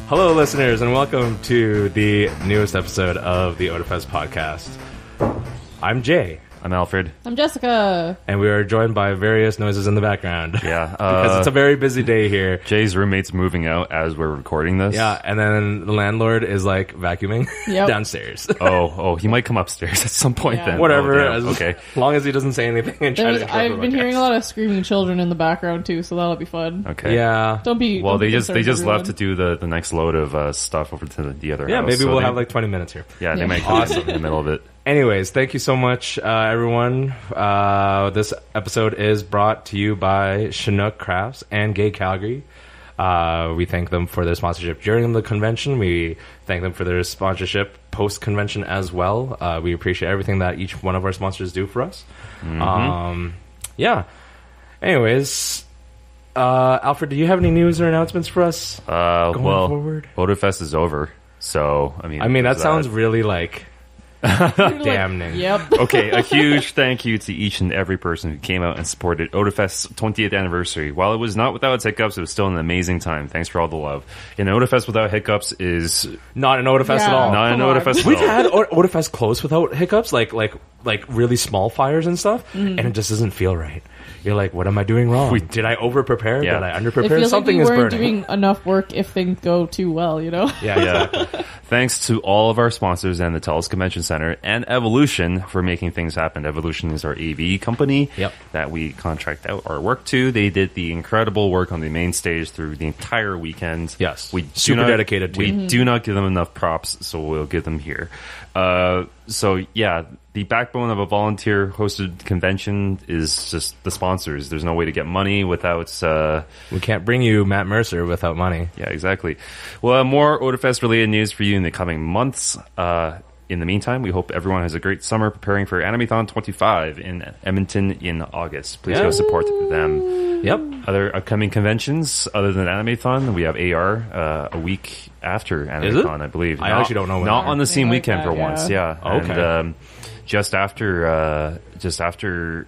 Hello, listeners, and welcome to the newest episode of the Otafest podcast. I'm Jay. I'm Alfred. I'm Jessica. And we are joined by various noises in the background. Yeah. Because it's a very busy day here. Jay's roommate's moving out as we're recording this. Yeah, and then the landlord is like vacuuming downstairs. Oh, he might come upstairs at some point then. Whatever. Okay. As long as he doesn't say anything and try to I've been hearing a lot of screaming children in the background too, so that'll be fun. Okay. Yeah. Well, they just concerned, left to do the next load of stuff over to the other house. Yeah, maybe so we'll have like 20 minutes here. Yeah, they might come in the middle of it. Anyways, thank you so much, everyone. This episode is brought to you by Chinook Crafts and Gay Calgary. We thank them for their sponsorship during the convention. We thank them for their sponsorship post-convention as well. We appreciate everything that each one of our sponsors do for us. Yeah. Anyways, Alfred, do you have any news or announcements for us going forward? Otafest is over, so I mean that sounds really like... damning. Yep. Okay, a huge thank you to each and every person who came out and supported Otafest's 20th anniversary. While it was not without its hiccups, it was still an amazing time. Thanks for all the love. An Otafest without hiccups is... Not an Otafest at all. Not an Otafest at all. We've had Otafest close without hiccups, like really small fires and stuff, and it just doesn't feel right. You're like, what am I doing wrong? Did I over-prepare? Yeah. Did I under-prepare? It feels Something like we is weren't burning. doing enough work if things go too well, you know? Yeah. Thanks to all of our sponsors and the TELUS Convention Center and Evolution for making things happen. Evolution is our AV company that we contract out our work to. They did the incredible work on the main stage through the entire weekend. Yes. Super dedicated team. We do not give them enough props, so we'll give them here. The backbone of a volunteer-hosted convention is just the sponsors. There's no way to get money without... We can't bring you Matt Mercer without money. Yeah, exactly. We'll have more Otafest-related news for you in the coming months. In the meantime, we hope everyone has a great summer preparing for Animathon 25 in Edmonton in August. Please go support them. Yep. Other upcoming conventions other than Animathon, we have AR a week after Animathon, I believe. I actually don't know when Not on the same weekend that, for once, yeah. Okay. And, just after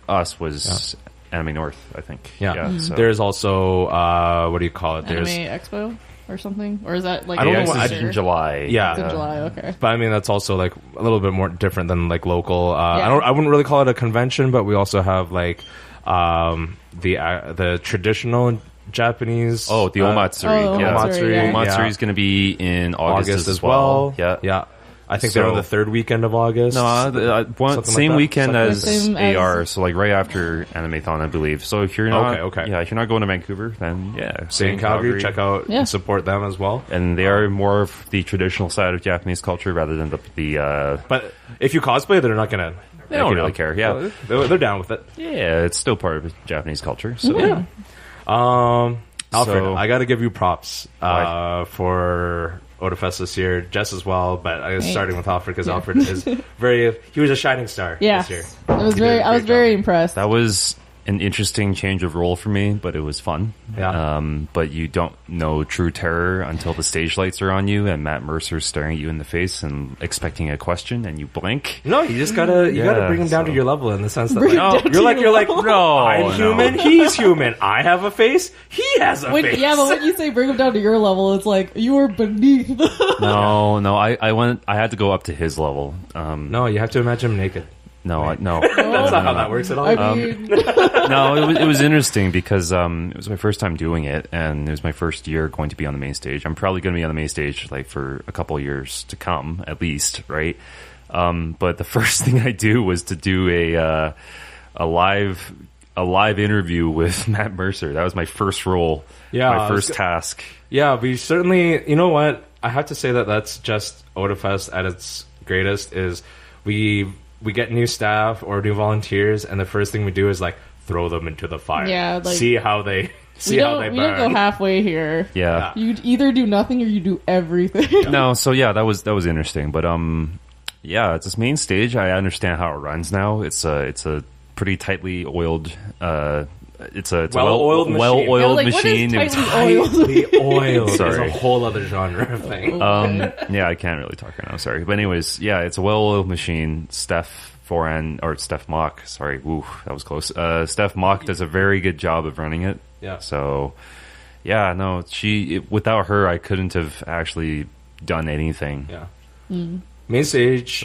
us was Anime North, I think. Yeah. So. There's also, what do you call it? Anime Expo or something? Or is that like... I don't know It's what in July. Yeah. It's in July, okay. But I mean, that's also like a little bit more different than like local. I wouldn't really call it a convention, but we also have like the traditional Japanese. Oh, the Omatsuri. Omatsuri is going to be in August as well. Yeah. I think they're on the third weekend of August. No, same like weekend as Same AR, as- so like right after Animathon, I believe. So if you're not, Okay. yeah, if you're not going to Vancouver, then Stay in Calgary, check out and support them as well. And they are more of the traditional side of Japanese culture rather than the But if you cosplay, they're not gonna. they don't really care. Yeah, they're down with it. yeah, it's still part of Japanese culture. So Yeah. Alfred, So- I got to give you props Why? for Otafest this year, Jess as well. But I was starting with Alfred because Alfred is he was a shining star Yes. this year. I was He did a I was great very job. impressed. that was an interesting change of role for me, but it was fun. Yeah. But you don't know true terror until the stage lights are on you and Matt Mercer's staring at you in the face and expecting a question and you blink. No, you just gotta bring him down to your level in the sense that Bring like, him down you're like No, I'm human, he's human. I have a face, he has a face. Yeah, but when you say bring him down to your level, it's like you are beneath. No, I had to go up to his level. No, you have to imagine him naked. No. That's not how that works at all. I mean, No, it was interesting because it was my first time doing it, and it was my first year going to be on the main stage. I'm probably going to be on the main stage like for a couple of years to come, at least, right? But the first thing I do was to do a live interview with Matt Mercer. That was my first role, my first task. Yeah, we certainly. You know what? I have to say that that's just Otafest at its greatest. Is we get new staff or new volunteers, and the first thing we do is like throw them into the fire. Yeah, like, see how they we don't go halfway here. Yeah. You either do nothing or you do everything. No, so yeah, that was interesting, but yeah, it's this main stage. I understand how it runs now. It's a pretty tightly oiled. It's a well-oiled machine. well-oiled Like, machine. what is tightly oiled? The oil is Sorry. a whole other genre of thing. Yeah, I can't really talk right now. Sorry, but anyways, yeah, it's a well-oiled machine. Steph Mock. Sorry, ooh, that was close. Steph Mock does a very good job of running it. Yeah. So, Yeah, no, without her, I couldn't have actually done anything. Yeah. Main stage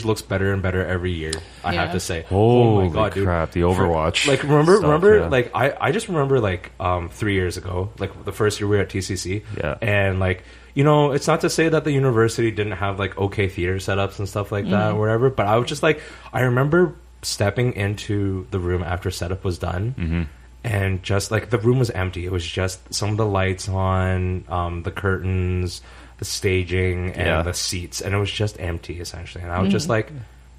looks better and better every year. I have to say. Holy my god, dude! crap! The Overwatch. Like remember, yeah. like I just remember like 3 years ago, like the first year we were at TCC, Yeah. and like it's not to say that the university didn't have like okay theater setups and stuff like that or whatever, but I was just like, I remember stepping into the room after setup was done. And just like the room was empty. It was just some of the lights on, the curtains, the staging, and the seats, and it was just empty essentially. And I was just like,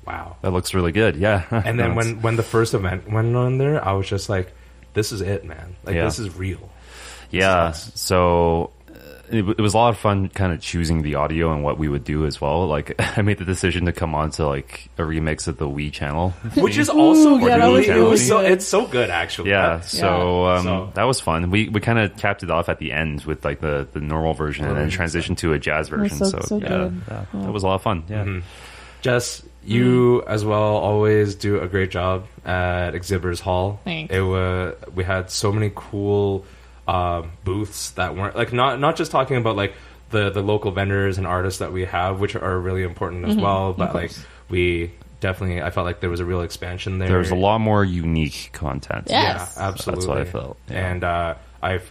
"Wow, That looks really good." Yeah. And then when the first event went on there, I was just like, "This is it, man! Like this is real." Yeah. So it was a lot of fun kind of choosing the audio and what we would do as well. Like I made the decision to come on to like a remix of the Wii channel, which is also yeah, that was really good. it's so good actually. Yeah, so, So- that was fun. We kind of capped it off at the end with like the normal version and then transitioned to a jazz version. so yeah, good. that was a lot of fun. Yeah. Jess, you as well always do a great job at Exhibitors Hall. Thanks. We had so many cool booths that weren't like not just talking about like the local vendors and artists that we have, which are really important as well, but like we definitely, I felt like there was a real expansion there. There was a lot more unique content. Yes. Yeah, absolutely. That's what I felt. Yeah. And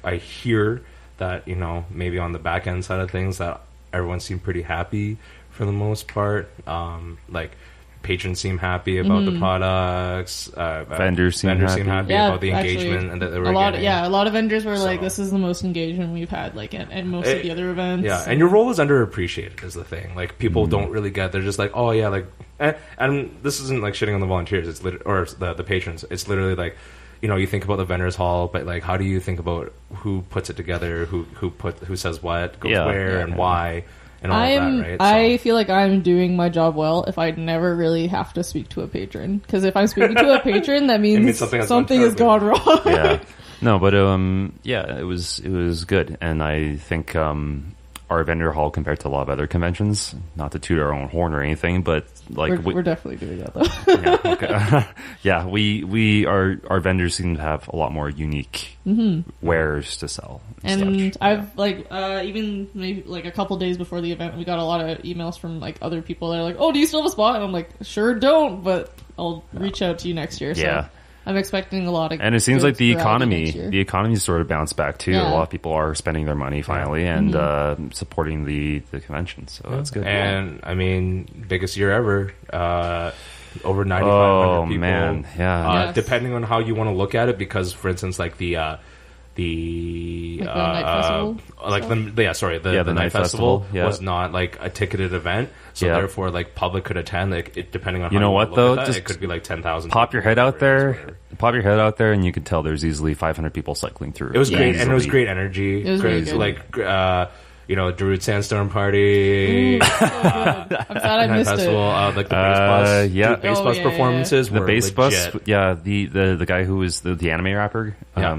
I hear that maybe on the back end side of things that everyone seemed pretty happy for the most part. Like patrons seem happy about the products. Vendors seem happy. Yeah, about the actually, engagement and that they were a lot. getting. A lot of vendors were like, "This is the most engagement we've had like at most of the other events." Yeah, and your role is underappreciated is the thing. Like people don't really get. They're just like, oh yeah, like, and this isn't like shitting on the volunteers. It's or the patrons. It's literally like, you think about the vendors hall, but like, how do you think about who puts it together, who says what, goes where, and why, and all of that, right? I feel like I'm doing my job well if I never really have to speak to a patron. Because if I'm speaking to a patron, that means something has gone wrong. Yeah. No, but it was good, and I think our vendor hall compared to a lot of other conventions, not to toot our own horn or anything, but like we're definitely doing that though. Our vendors seem to have a lot more unique wares to sell. And such. I've like even maybe like a couple days before the event, we got a lot of emails from like other people that are like, "Oh, do you still have a spot?" And I'm like, "Sure don't, but I'll reach out to you next year." So I'm expecting a lot of, and it seems like the economy sort of bounced back too. Yeah. A lot of people are spending their money finally and supporting the convention, so that's good. And I mean, biggest year ever. Over 9,500 Oh people. man, yeah. Yes. Depending on how you want to look at it, because for instance, like the Like the night festival the night festival yeah. was not like a ticketed event, so Yeah. therefore like public could attend. Like depending on You how know you what, look though? at that, Just it could be like 10,000. Pop your head out there. Pop your head out there, and you could tell there's easily 500 people cycling through. It was great, and it was Easily. great energy. It was great, really good. like Darude Sandstorm Party. I'm sad I Night missed festival, it. like the bass bus, yeah. Dude, bass Oh, bus yeah, performances The were bass legit. bus, yeah. The guy who was the anime rapper, Yeah.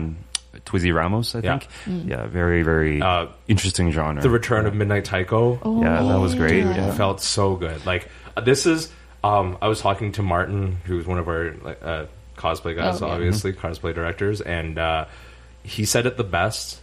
Twizzy Ramos, I Yeah. think. Yeah, very very interesting genre. The return of Midnight Taiko. yeah, that was great. Dude, Yeah. it felt so good. Like this is. I was talking to Martin, who's one of our cosplay guys, Oh, yeah. obviously cosplay directors, and he said it the best.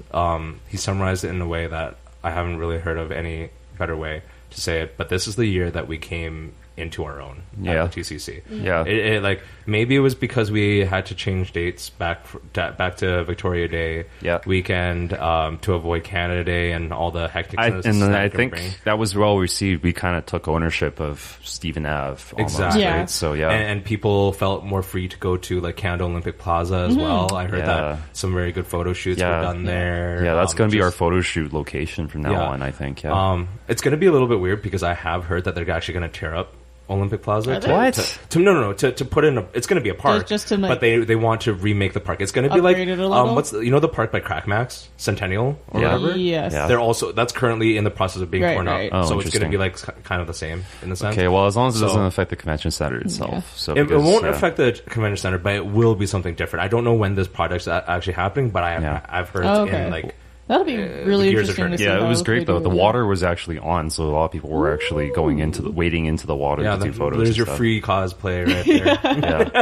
He summarized it in a way that I haven't really heard of any better way to say it. But this is the year that we came into our own Yeah. at the TCC. Yeah. It like maybe it was because we had to change dates back to Victoria Day weekend to avoid Canada Day and all the hecticness. And then that I can think bring. that was well received. We kind of took ownership of Stephen Ave. Almost, Exactly. Yeah. Right? So yeah. And people felt more free to go to like Canada Olympic Plaza as well. I heard Yeah. that some very good photo shoots were done there. Yeah, that's going to be our just- photo shoot location from now Yeah. on, I think. Yeah. It's going to be a little bit weird because I have heard that they're actually going to tear up Olympic Plaza. Are they? What? To put in it's going to be a park, Just to, like, but they want to remake the park. It's going to be like upgrade it a little? what's the park by Crackmax Centennial or Yeah. whatever. Yes. Yeah. That's currently in the process of being Right, torn right. up. Oh, So it's going to interesting. be like kind of the same in the sense. Okay, well, as long as it So- doesn't affect the convention center itself. Yeah. So It because, won't affect the convention center, but it will be something different. I don't know when this project's actually happening, but I've heard Oh, okay. in like That'll be really gears are interesting to turning. see. Yeah, it how was they great though. do The it. water was actually on, so a lot of people were actually going wading into the water to do photos. there's and your stuff. free cosplay right there.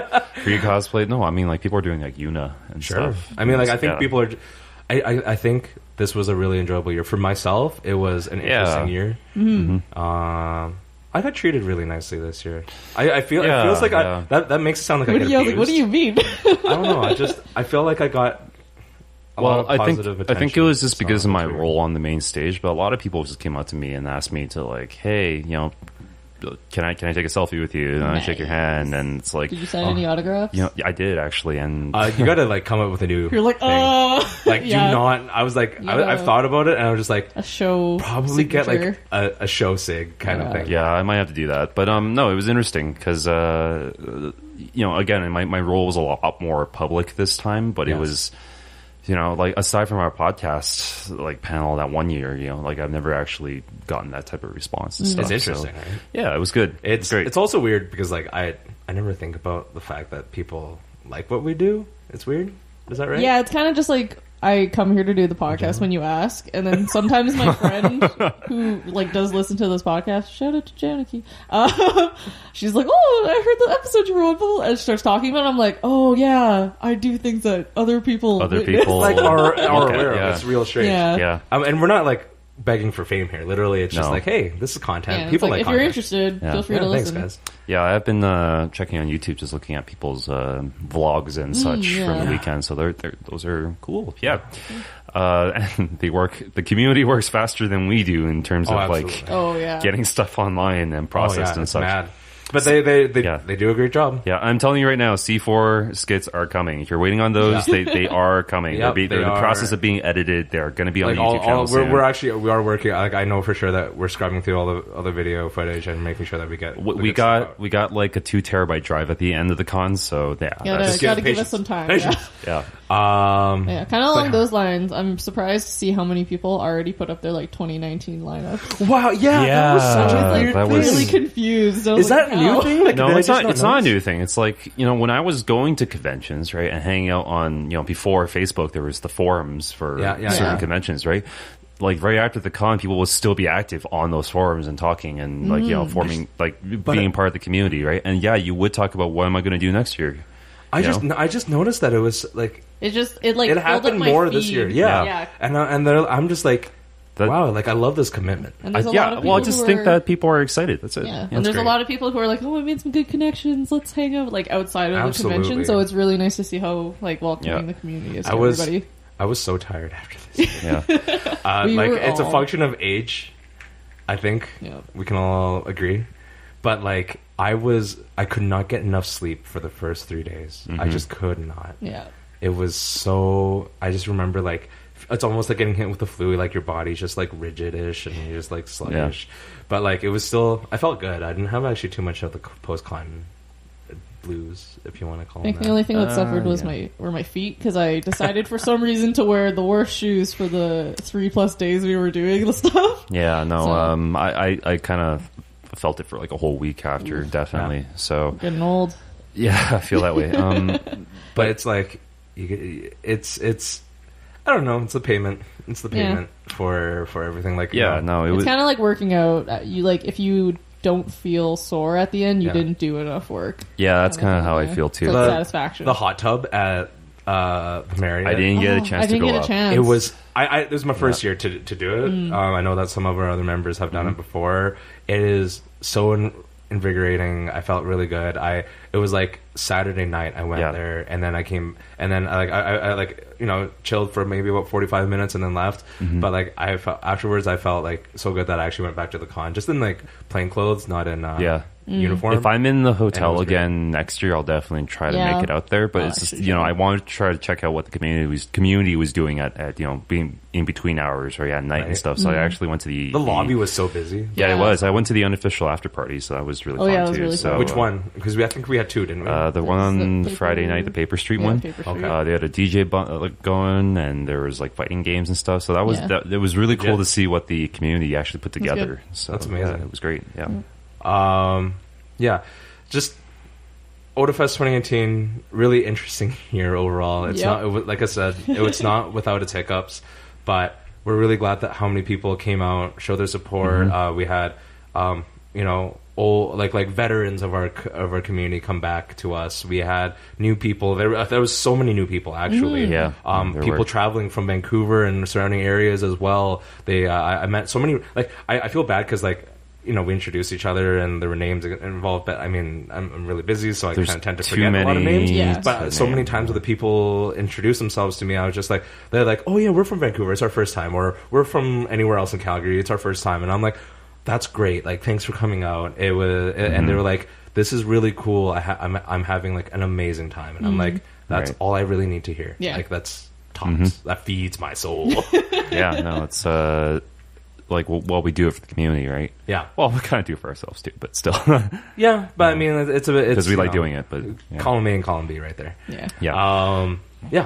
Yeah, free cosplay. No, I mean like people are doing like Yuna and Sure. stuff. I mean, like I think Yeah. people are. I think this was a really enjoyable year for myself. It was an interesting year. I got treated really nicely this year. I feel it feels like that makes it sound like I get abused. What do you mean? I don't know. I feel like I got a lot of positive attention. I think it was just because of my role on the main stage, but a lot of people just came up to me and asked me to like, hey, you know, can I take a selfie with you? And I shake your hand, and it's like, did you sign any autographs? You know, I did actually, and you got to like come up with a new. You're like, like do not. I was like, I've thought about it, and I was just like, a show, probably signature. Get like a show sig kind of thing. Yeah, I might have to do that, but no, it was interesting because you know, again, my role was a lot more public this time, but it was. You know, like aside from our podcast like panel that one year, you know, like I've never actually gotten that type of response and stuff. It's interesting, right? Yeah, it was good. It's great. It's also weird because like I never think about the fact that people like what we do. It's weird. Is that right? Yeah, it's kind of just like I come here to do the podcast when you ask, and then sometimes my friend who like does listen to this podcast, shout out to Janiki, she's like, "Oh, I heard the episode you were on," and she starts talking about it. I'm like, "Oh yeah, I do think that other people like are aware of it. It's real strange." Yeah. And we're not like begging for fame here. Literally, it's just like, hey, this is content. Yeah, people like if content. you're interested, feel free to listen. Thanks, guys. Yeah, I've been checking on YouTube, just looking at people's vlogs and such from the weekend. So those are cool. Yeah, and the community works faster than we do in terms of like getting stuff online and processed and such. Mad. But they do a great job. Yeah, I'm telling you right now, C4 skits are coming. If you're waiting on those, they are coming. They're in the process of being edited. They're going to be on the YouTube channel soon. We are working. Like I know for sure that we're scrubbing through all the video footage and making sure that we get. We got like a 2 terabyte drive at the end of the con. So gotta give us some time. Yeah. Kind of along those lines. I'm surprised to see how many people already put up their like 2019 lineup. Wow. Yeah. That was really confused. Is that a new thing? Like, no, it's not a new thing. It's like, you know, when I was going to conventions, right, and hanging out on, you know, before Facebook, there was the forums for certain conventions, right? Like right after the con, people would still be active on those forums and talking and like, you know, forming, like being part of the community, right? And you would talk about what am I going to do next year. I just noticed that it was like it happened more this year, and I'm just like, wow, like I love this commitment. I just think that people are excited. That's it. Yeah, and there's a lot of people who are like, oh, I made some good connections. Let's hang out like outside of the convention. So it's really nice to see how like welcoming the community is to everybody. I was so tired after this. It's a function of age. I think we can all agree, but like. I could not get enough sleep for the first 3 days. I just could not. Yeah. It was so... I just remember, like... It's almost like getting hit with the flu. Like, your body's just, like, rigid-ish and you're just, like, sluggish. Yeah. But, like, it was still... I felt good. I didn't have actually too much of the post-con blues, if you want to call them that. The only thing that suffered was were my feet, because I decided for some reason to wear the worst shoes for the 3+ days we were doing the stuff. Yeah, no. So, I kind of... felt it for like a whole week after, definitely. So getting old. Yeah, I feel that way. But it's like it's I don't know. It's the payment. It's the payment for everything. Like it's kind of like working out. You like if you don't feel sore at the end, you didn't do enough work. Yeah, that's kind of how I feel too. It's like satisfaction. The hot tub at Marriott. I didn't get a chance to go up. It was it was my first year to do it. I know that some of our other members have done it before. It is so invigorating. I felt really good. It was like Saturday night. I went there, and then I came, and then I like you know chilled for maybe about 45 minutes, and then left. But like afterwards, I felt like so good that I actually went back to the con, just in like plain clothes, not in uniform. If I'm in the hotel again next year, I'll definitely try to make it out there. But it's just I want to try to check out what the community was doing at you know being in between hours or at night and stuff. So I actually went to the lobby was so busy. Yeah, it was. I went to the unofficial after party, so that was really fun too. Really so which one? Because I think we had two, didn't we? The one on Friday night, the Paper Street one. Paper Street. They had a DJ going, and there was like fighting games and stuff. So that was it was really cool to see what the community actually put together. So that's amazing. It was great. Yeah. Just Otafest 2018, really interesting year overall. It's not, like I said, it's not without its hiccups, but we're really glad that how many people came out, showed their support. We had, old like veterans of our community come back to us. We had new people. There was so many new people actually. People traveling from Vancouver and surrounding areas as well. I met so many. Like I feel bad because like, you know, we introduced each other and there were names involved, but I mean, I'm really busy, so I kind of tend to forget a lot of names. Yeah. But so many times when the people introduce themselves to me, I was just like, they're like, oh yeah, we're from Vancouver, it's our first time, or we're from anywhere else in Calgary, it's our first time, and I'm like, that's great, like thanks for coming out. It was, and they were like, this is really cool. I'm having like an amazing time, and I'm like, that's all I really need to hear. Yeah. Like that's tops. That feeds my soul. It's like what we do it for the community, right? Yeah. Well, we kind of do it for ourselves too, but still. Yeah, but I mean, it's a bit because we like doing it. But column A and column B right there. Yeah.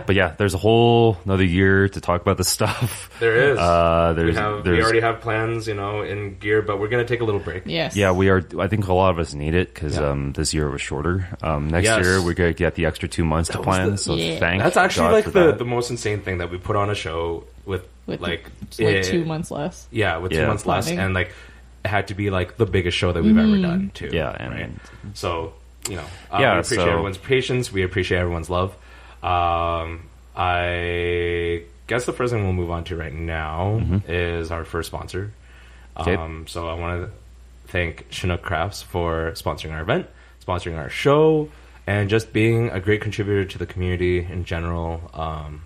But yeah, there's a whole another year to talk about this stuff. There is. We already have plans, you know, in gear, but we're gonna take a little break. Yes. Yeah, we are. I think a lot of us need it because this year was shorter. Next year we're gonna get the extra 2 months to plan. So thank. That's actually God like the most insane thing that we put on a show with like 2 months less. Yeah, with 2 months less, and like it had to be like the biggest show that we've ever done too. Yeah, right. So we appreciate everyone's patience. We appreciate everyone's love. I guess the first thing we'll move on to right now is our first sponsor. So I want to thank Chinook Crafts for sponsoring our event, sponsoring our show, and just being a great contributor to the community in general.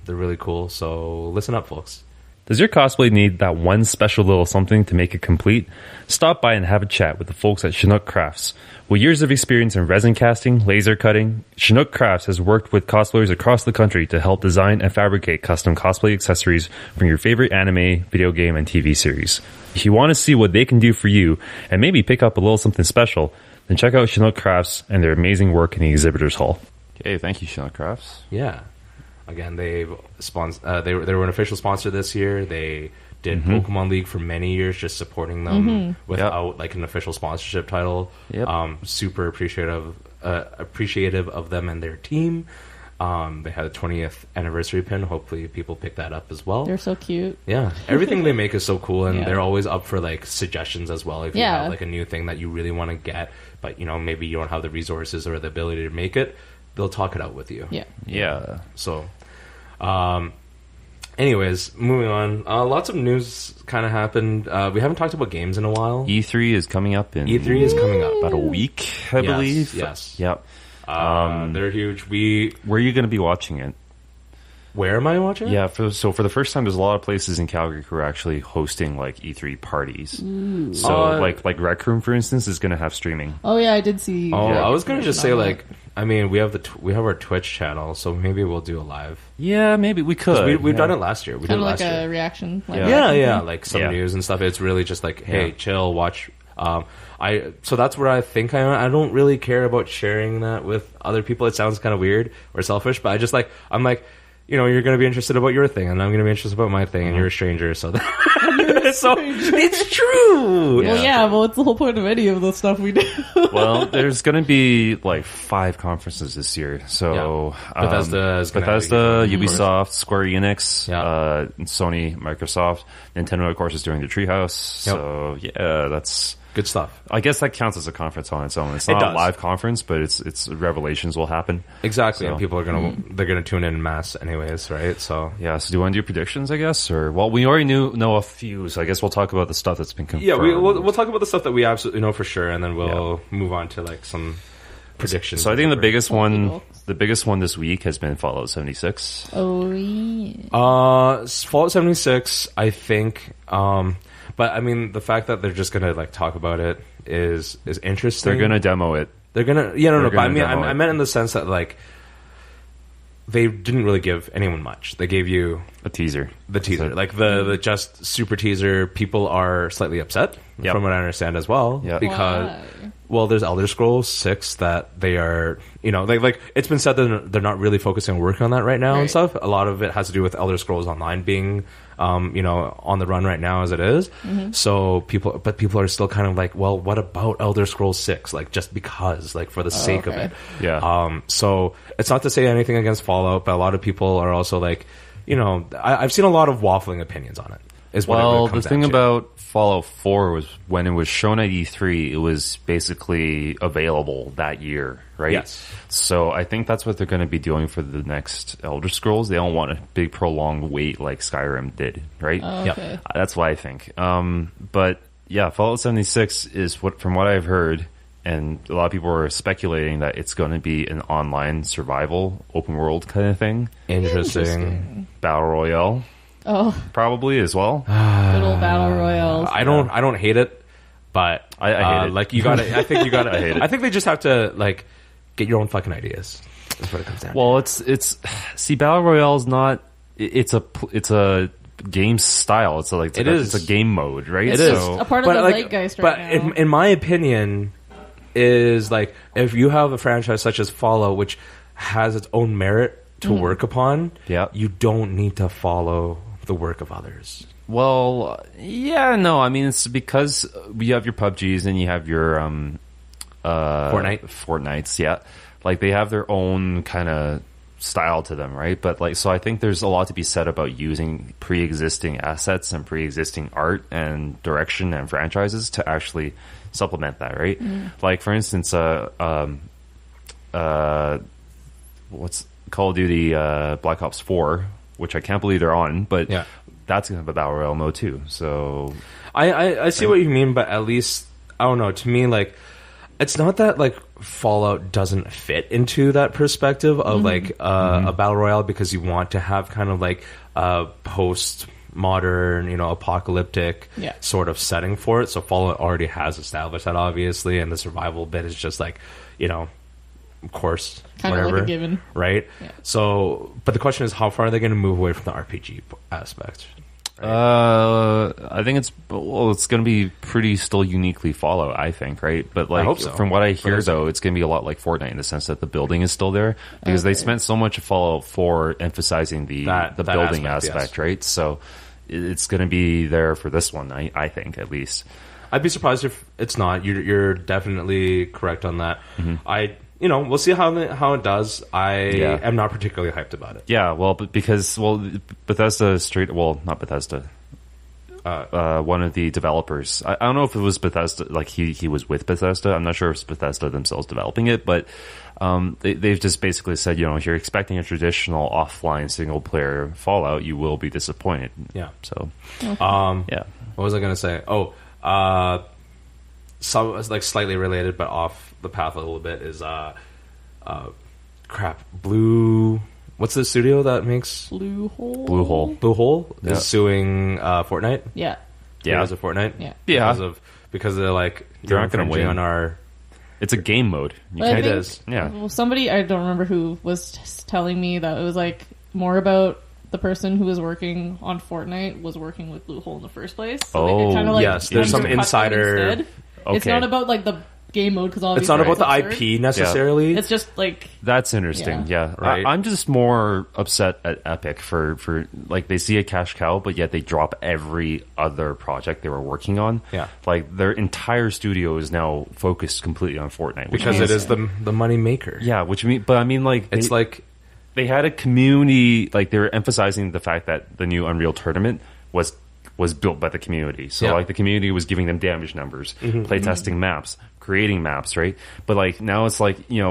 They're really cool. So listen up, folks. Does your cosplay need that one special little something to make it complete? Stop by and have a chat with the folks at Chinook Crafts. With years of experience in resin casting, laser cutting, Chinook Crafts has worked with cosplayers across the country to help design and fabricate custom cosplay accessories from your favorite anime, video game, and TV series. If you want to see what they can do for you and maybe pick up a little something special, then check out Chinook Crafts and their amazing work in the exhibitors hall. Okay, thank you, Chinook Crafts. Yeah. Again, they were an official sponsor this year. They did Pokemon League for many years, just supporting them without like an official sponsorship title. Super appreciative of them and their team. They had a 20th anniversary pin. Hopefully people pick that up as well. They're so cute. Yeah. Everything they make is so cool, and they're always up for like suggestions as well. If you have like a new thing that you really want to get, but you know, maybe you don't have the resources or the ability to make it, they'll talk it out with you. Yeah. So, anyways, moving on. Lots of news kind of happened. We haven't talked about games in a while. E3 is coming up in about a week, I believe. Yes. Yep. They're huge. Where are you going to be watching it? Where am I watching it? Yeah, for the first time, there's a lot of places in Calgary who are actually hosting like E3 parties. Ooh. So like Rec Room, for instance, is going to have streaming. Oh yeah, I did see. I was going to just say like, I mean, we have our Twitch channel, so maybe we'll do a live. Yeah, maybe we could. We've done it last year. We did it last year. Like a reaction. Like some news and stuff. It's really just like, hey, chill, watch. So that's where I think I don't really care about sharing that with other people. It sounds kind of weird or selfish, but I'm like, you know, you're going to be interested about your thing, and I'm going to be interested about my thing, and you're a stranger, so it's true. Well, it's the whole point of any of the stuff we do. Well, there's going to be like 5 conferences this year. So Bethesda, Ubisoft, Square Enix, Sony, Microsoft, Nintendo, of course, is doing the Treehouse. So that's good stuff. I guess that counts as a conference on its own. It's not a live conference, but it's revelations will happen. Exactly, so, and people are gonna tune in mass anyways, right? So yeah. So do you want to do predictions? I guess, or we already know a few. So I guess we'll talk about the stuff that's been confirmed. Yeah, we'll talk about the stuff that we absolutely know for sure, and then we'll move on to like some predictions. So I think the biggest one this week has been Fallout 76. Oh yeah. Fallout 76. I think. But I mean, the fact that they're just gonna like talk about it is interesting. They're gonna demo it. They're gonna But I mean, I meant in the sense that like they didn't really give anyone much. They gave you a teaser. The teaser, like the just super teaser. People are slightly upset, from what I understand as well, because there's Elder Scrolls 6 that they are, you know, like it's been said that they're not really focusing on working on that right now and stuff. A lot of it has to do with Elder Scrolls Online being on the run right now as it is. So people are still kind of like, well, what about Elder Scrolls 6? Like, just because, like, for the sake of it. Yeah. So it's not to say anything against Fallout, but a lot of people are also like, you know, I've seen a lot of waffling opinions on it. Is what it comes the thing down to. about Fallout 4 was when it was shown at E3, it was basically available that year, right? Yes. So I think that's what they're going to be doing for the next Elder Scrolls. They don't want a big prolonged wait like Skyrim did, right? Oh, okay. Yep. That's what I think. But yeah, Fallout 76 is from what I've heard, and a lot of people are speculating that it's going to be an online survival, open world kind of thing. Interesting. Battle Royale. Oh, Probably as well. good old battle royales. I don't hate it, but I hate it. Like you got to. I think you got to. I hate it. I think they just have to like get your own fucking ideas. That's what it comes down to. Well, it's see, Battle Royale is not. It's a game style. It's a game mode, right? It is a part of the zeitgeist right now. But in my opinion, is like if you have a franchise such as Fallout, which has its own merit to work upon, you don't need to follow the work of others. Well, yeah, no. I mean, it's because you have your PUBGs and you have your Fortnites, yeah. Like they have their own kind of style to them, right? But like, so I think there's a lot to be said about using pre-existing assets and pre-existing art and direction and franchises to actually supplement that, right? Like for instance, what's Call of Duty Black Ops 4, which I can't believe they're on, but that's gonna have a battle royale mode too. So I see what you mean, but at least I don't know. To me, like it's not that like Fallout doesn't fit into that perspective of like a battle royale because you want to have kind of like a post-modern, apocalyptic sort of setting for it. So Fallout already has established that, obviously, and the survival bit is just like, of course, kind of like a given, right? Yeah. So, but the question is, how far are they going to move away from the RPG aspect? Right? I think it's going to be pretty still uniquely Fallout, I think, right? But like, I hope so. From what I hear, though, it's going to be a lot like Fortnite in the sense that the building is still there because they spent so much of Fallout 4 emphasizing the building aspect, right? So it's going to be there for this one, I think, at least. I'd be surprised if it's not. You're definitely correct on that. We'll see how it does. I am not particularly hyped about it. Yeah, well, because Bethesda not Bethesda. One of the developers. I don't know if it was Bethesda, like he was with Bethesda. I'm not sure if it's Bethesda themselves developing it, but they've just basically said, if you're expecting a traditional offline single player Fallout, you will be disappointed. Yeah. So, What was I going to say? So like slightly related, but off the path a little bit is Blue. What's the studio that makes Bluehole is suing Fortnite? Because of Fortnite? Because they're like they're not going to win on our. It's a game mode. It is. Yeah. Well, somebody, I don't remember who, was telling me that it was like more about the person who was working on Fortnite was working with Bluehole in the first place. So they could kind of like yes, there's some insider. Okay. It's not about like the game mode because it's not about the IP necessarily. It's just like that's interesting. Yeah, right. I'm just more upset at Epic for like they see a cash cow, but yet they drop every other project they were working on. Yeah, like their entire studio is now focused completely on Fortnite because it is the money maker. Yeah, but I mean, like it's like they had a community. Like they were emphasizing the fact that the new Unreal Tournament was built by the community. So like the community was giving them damage numbers, playtesting maps, creating maps, right? But like now it's like, you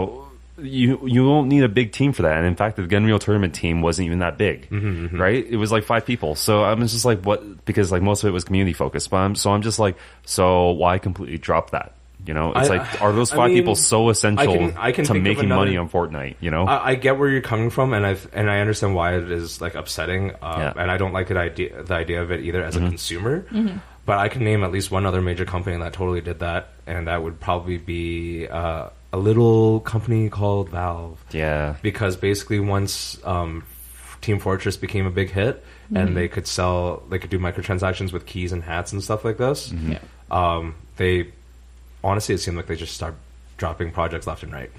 don't need a big team for that. And in fact, the Unreal Tournament team wasn't even that big, right? It was like 5 people. So I'm just like, what? Because like most of it was community focused. But I'm just like, so why completely drop that? It's like, are those 5 people so essential to making money on Fortnite? I get where you're coming from, and I understand why it is like upsetting, and I don't like the idea of it either as a consumer. But I can name at least one other major company that totally did that, and that would probably be a little company called Valve. Yeah, because basically once Team Fortress became a big hit, and they could do microtransactions with keys and hats and stuff like this. They honestly, it seemed like they just started dropping projects left and right.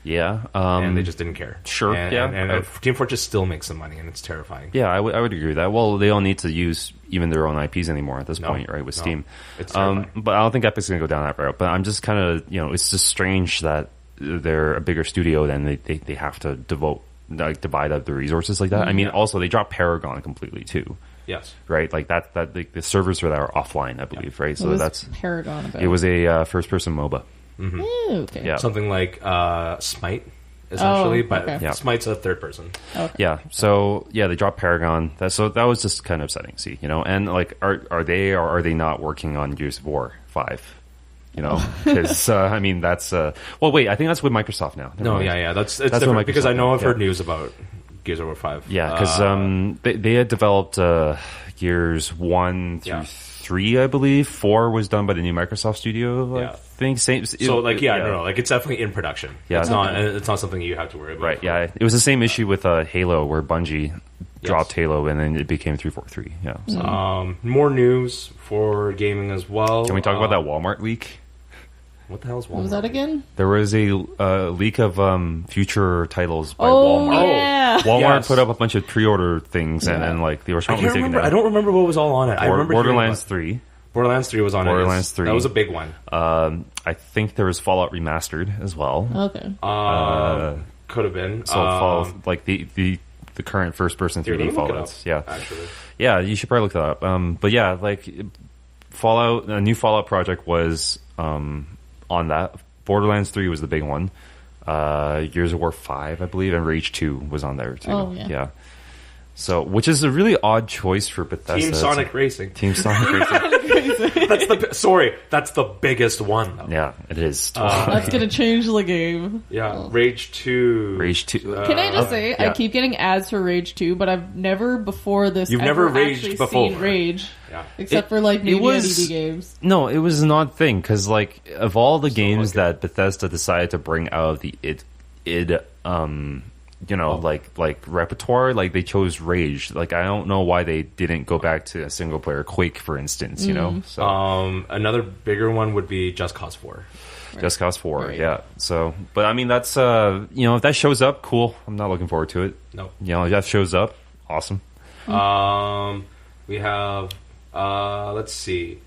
Yeah. And they just didn't care. Sure. And Team Fortress still makes some money, and it's terrifying. Yeah, I would agree with that. Well, they don't need to use even their own IPs anymore at this point, right, with Steam. It's terrifying. But I don't think Epic's going to go down that route. But I'm just kind of, it's just strange that they're a bigger studio than they have to divide up the resources like that. I mean, also, they dropped Paragon completely, too. Yes. Right. Like that like, the servers were that are offline, I believe. Right. So that's Paragon. About? It was a first-person MOBA. Mm-hmm. Okay. Yeah. Something like Smite, essentially, but Smite's a third person. Okay. Yeah. So they dropped Paragon. That was just kind of upsetting. See, and like are they or are they not working on Gears of War 5? Because I mean that's well, wait, I think that's with Microsoft now. That's different because I know I've heard news about Gears of War 5. Yeah, because they had developed Gears 1 through 3, I believe. 4 was done by the new Microsoft studio. I think same. So no, like it's definitely in production. Yeah, it's not something you have to worry about. Right. Yeah, it was the same issue with Halo, where Bungie dropped Halo and then it became 343. Yeah. So. More news for gaming as well. Can we talk about that Walmart leak? What the hell is Walmart? What was that again? There was a leak of future titles by Walmart. Yeah. Walmart put up a bunch of pre-order things, and then like they were trying to take it down. I don't remember what was all on it. I remember Borderlands 3. Borderlands 3 was on it. Borderlands 3. That was a big one. I think there was Fallout Remastered as well. Okay. Could have been. So Fallout, like the current first-person 3D Fallouts. Yeah. Actually. Yeah, you should probably look that up. But yeah, like Fallout, a new Fallout project was on that. Borderlands 3 was the big one. Gears of War 5, I believe, and Rage 2 was on there too. Oh, yeah. So, which is a really odd choice for Bethesda. Team Sonic Racing. Team Sonic Racing. That's the biggest one, though. Yeah, it is. That's gonna change the game. Yeah, Rage 2. Rage 2. Can I just say, I keep getting ads for Rage 2, but I've never before this You've never raged actually before. seen Rage. Yeah. Except for like maybe ED games. No, it was an odd thing because like of all the games that Bethesda decided to bring out of the like repertoire, like they chose Rage. Like I don't know why they didn't go back to a single player Quake, for instance. So another bigger one would be Just Cause 4. Just Cause 4, yeah. So, but I mean that's if that shows up, cool. I'm not looking forward to it. No. If that shows up, awesome. We have let's see.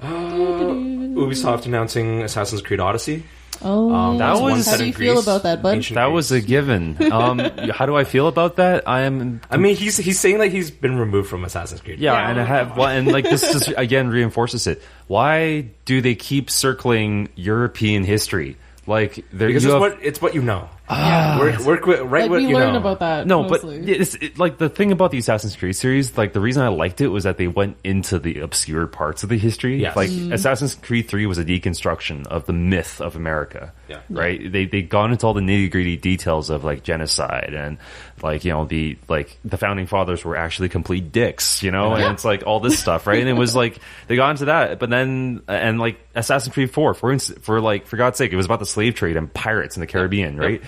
Ubisoft announcing Assassin's Creed Odyssey. Oh, that was. How do you feel about that, bud? That was a given. How do I feel about that? I mean, he's saying that he's been removed from Assassin's Creed. Yeah, and like this just again reinforces it. Why do they keep circling European history? Like, because it's what you know. Work with what you learn about that. No, mostly. But it's like the thing about the Assassin's Creed series. Like the reason I liked it was that they went into the obscure parts of the history. Yes. Like Assassin's Creed 3 was a deconstruction of the myth of America. Yeah. Right. They gone into all the nitty gritty details of like genocide and like the founding fathers were actually complete dicks. And it's like all this stuff, right? And it was like they got into that, but then and like Assassin's Creed 4, for instance, for God's sake, it was about the slave trade and pirates in the Caribbean, right?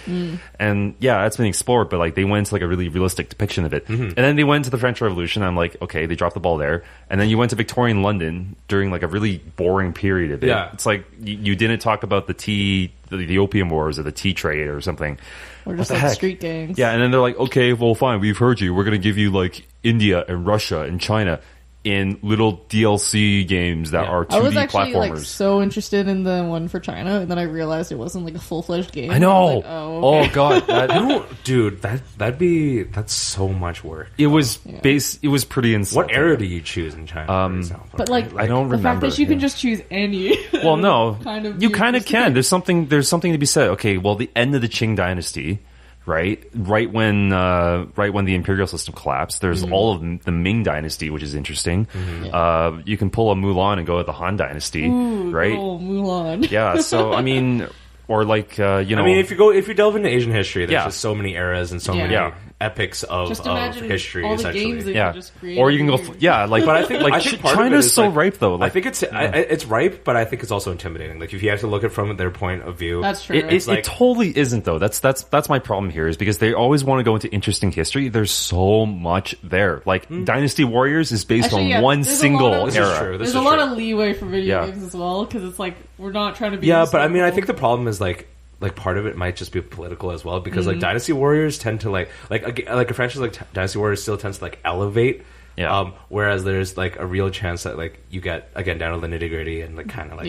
And that's been explored, but like they went into like a really realistic depiction of it. And then they went to the French Revolution. I'm like, okay, they dropped the ball there. And then you went to Victorian London during like a really boring period of it. Yeah. It's like you didn't talk about the opium wars or the tea trade or something. Or just like street gangs. Yeah, and then they're like, okay, well, fine, we've heard you. We're going to give you like India and Russia and China in little DLC games that are 2D I was actually platformers. like so interested in the one for China, and then I realized it wasn't like a full-fledged game. I know. Like, okay. Oh god, dude, that's so much work. It was It was pretty insulting. What era do you choose in China? For example? But like, I don't the remember. fact that you can just choose any. Well, no, you kind of interesting. can. There's something to be said. Okay, well, the end of the Qing dynasty. Right when the imperial system collapsed, there's all of the Ming dynasty, which is interesting. You can pull a Mulan and go with the Han dynasty, right? Oh, Mulan. Yeah, so I mean, or like I mean, if you delve into Asian history, there's just so many eras and so many epics of history. All the essentially, games that you just created. or you can go, but I think I think China's so ripe though. Like, I think it's ripe, but I think it's also intimidating. Like if you have to look at it from their point of view, that's true. It totally isn't though. That's my problem here is because they always want to go into interesting history. There's so much there. Like Dynasty Warriors is based on one single era. There's a lot of leeway for video games as well because it's like we're not trying to be. Yeah, but I mean, I think the problem is like part of it might just be political as well because like Dynasty Warriors tend to like a franchise like Dynasty Warriors still tends to like elevate Yeah. Whereas there's like a real chance that like you get again down to the nitty gritty and like kind of like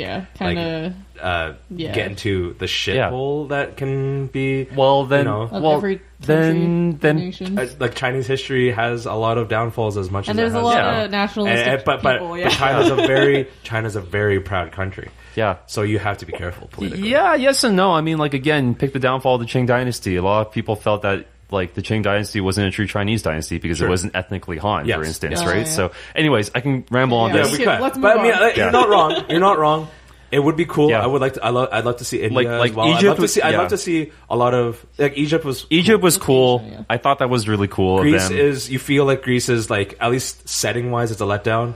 get into the shithole that can be. Well, then, every nation. Like Chinese history has a lot of downfalls as much and as there's a lot of nationalistic but China's a very proud country. Yeah. So you have to be careful politically. Yeah, yes and no. I mean, like, again, pick the downfall of the Qing dynasty. A lot of people felt that, like, the Qing dynasty wasn't a true Chinese dynasty because it wasn't ethnically Han, for instance, right? Yeah. So, anyways, I can ramble on this. We could. Let's move but I mean, on. you're not wrong. You're not wrong. It would be cool. Yeah. I would like to. I'd love to see India Like as well. Egypt I'd love to see a lot of like Egypt was cool. Yeah. I thought that was really cool Greece of them. is. You feel like Greece is like at least setting wise, it's a letdown.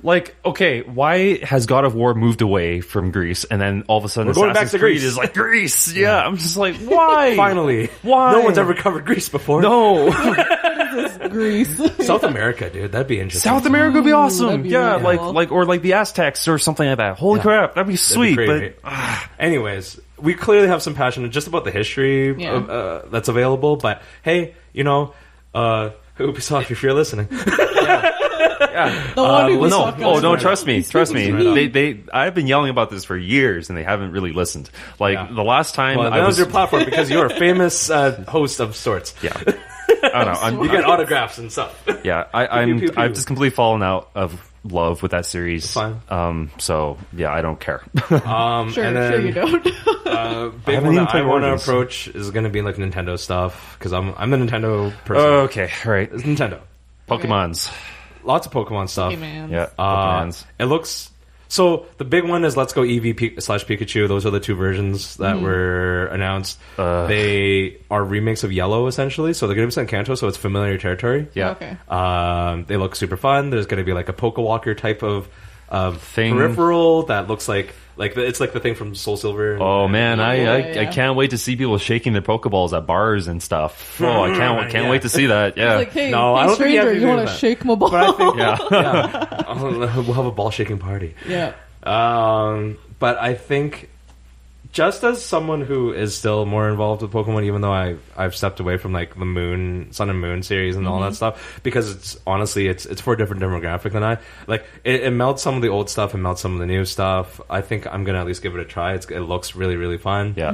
Like, okay, why has God of War moved away from Greece and then all of a sudden We're going Assassin's back to Creed Greece. is like Greece? Yeah, I'm just like, why? Finally, Why? No one's ever covered Greece before. No. Greece. South America, dude, that'd be interesting. South America would be awesome. that'd be Yeah, really like cool. or like the Aztecs or something like that. Holy crap, that'd be sweet. great. Anyways, we clearly have some passion just about the history that's available. But hey, Ubisoft, if you're listening. The one who was no, talking no, about- trust me. I've been yelling about this for years, and they haven't really listened. Like the last time, Well, that was your platform because you're a famous host of sorts. Yeah, I don't know. You get autographs and stuff. Yeah, Pew, pew. I've just completely fallen out of love with that series. Fine. So yeah, I don't care. Sure, and then, sure you don't. Big haven't one even that I played want to Origins. approach is going to be like Nintendo stuff because I'm the Nintendo person. Okay, right. It's Nintendo. Pokemon's. Lots of Pokemon stuff. Pokemon. Yeah, Pokemon's. It looks so. The big one is Let's Go Eevee / Pikachu. Those are the two versions that were announced. They are remakes of Yellow, essentially. So they're going to be set in Kanto, so it's familiar territory. Yeah. Okay. They look super fun. There's going to be like a Pokewalker type of Thing. peripheral that looks like it's like the thing from Soul Silver. Oh man, I Yeah. can't wait to see people shaking their Pokeballs at bars and stuff. Oh, I can't wait to see that. Yeah. Like, hey, No, I hey don't think you have stranger, to you do want to that. shake my ball? But I think yeah. we'll have a ball shaking party. yeah. But I think, just as someone who is still more involved with Pokemon, even though I've stepped away from like the Sun and Moon series and all that stuff, because it's honestly it's for a different demographic than I like. It melts some of the old stuff and melts some of the new stuff. I think I'm gonna at least give it a try. It looks really really fun. Yeah.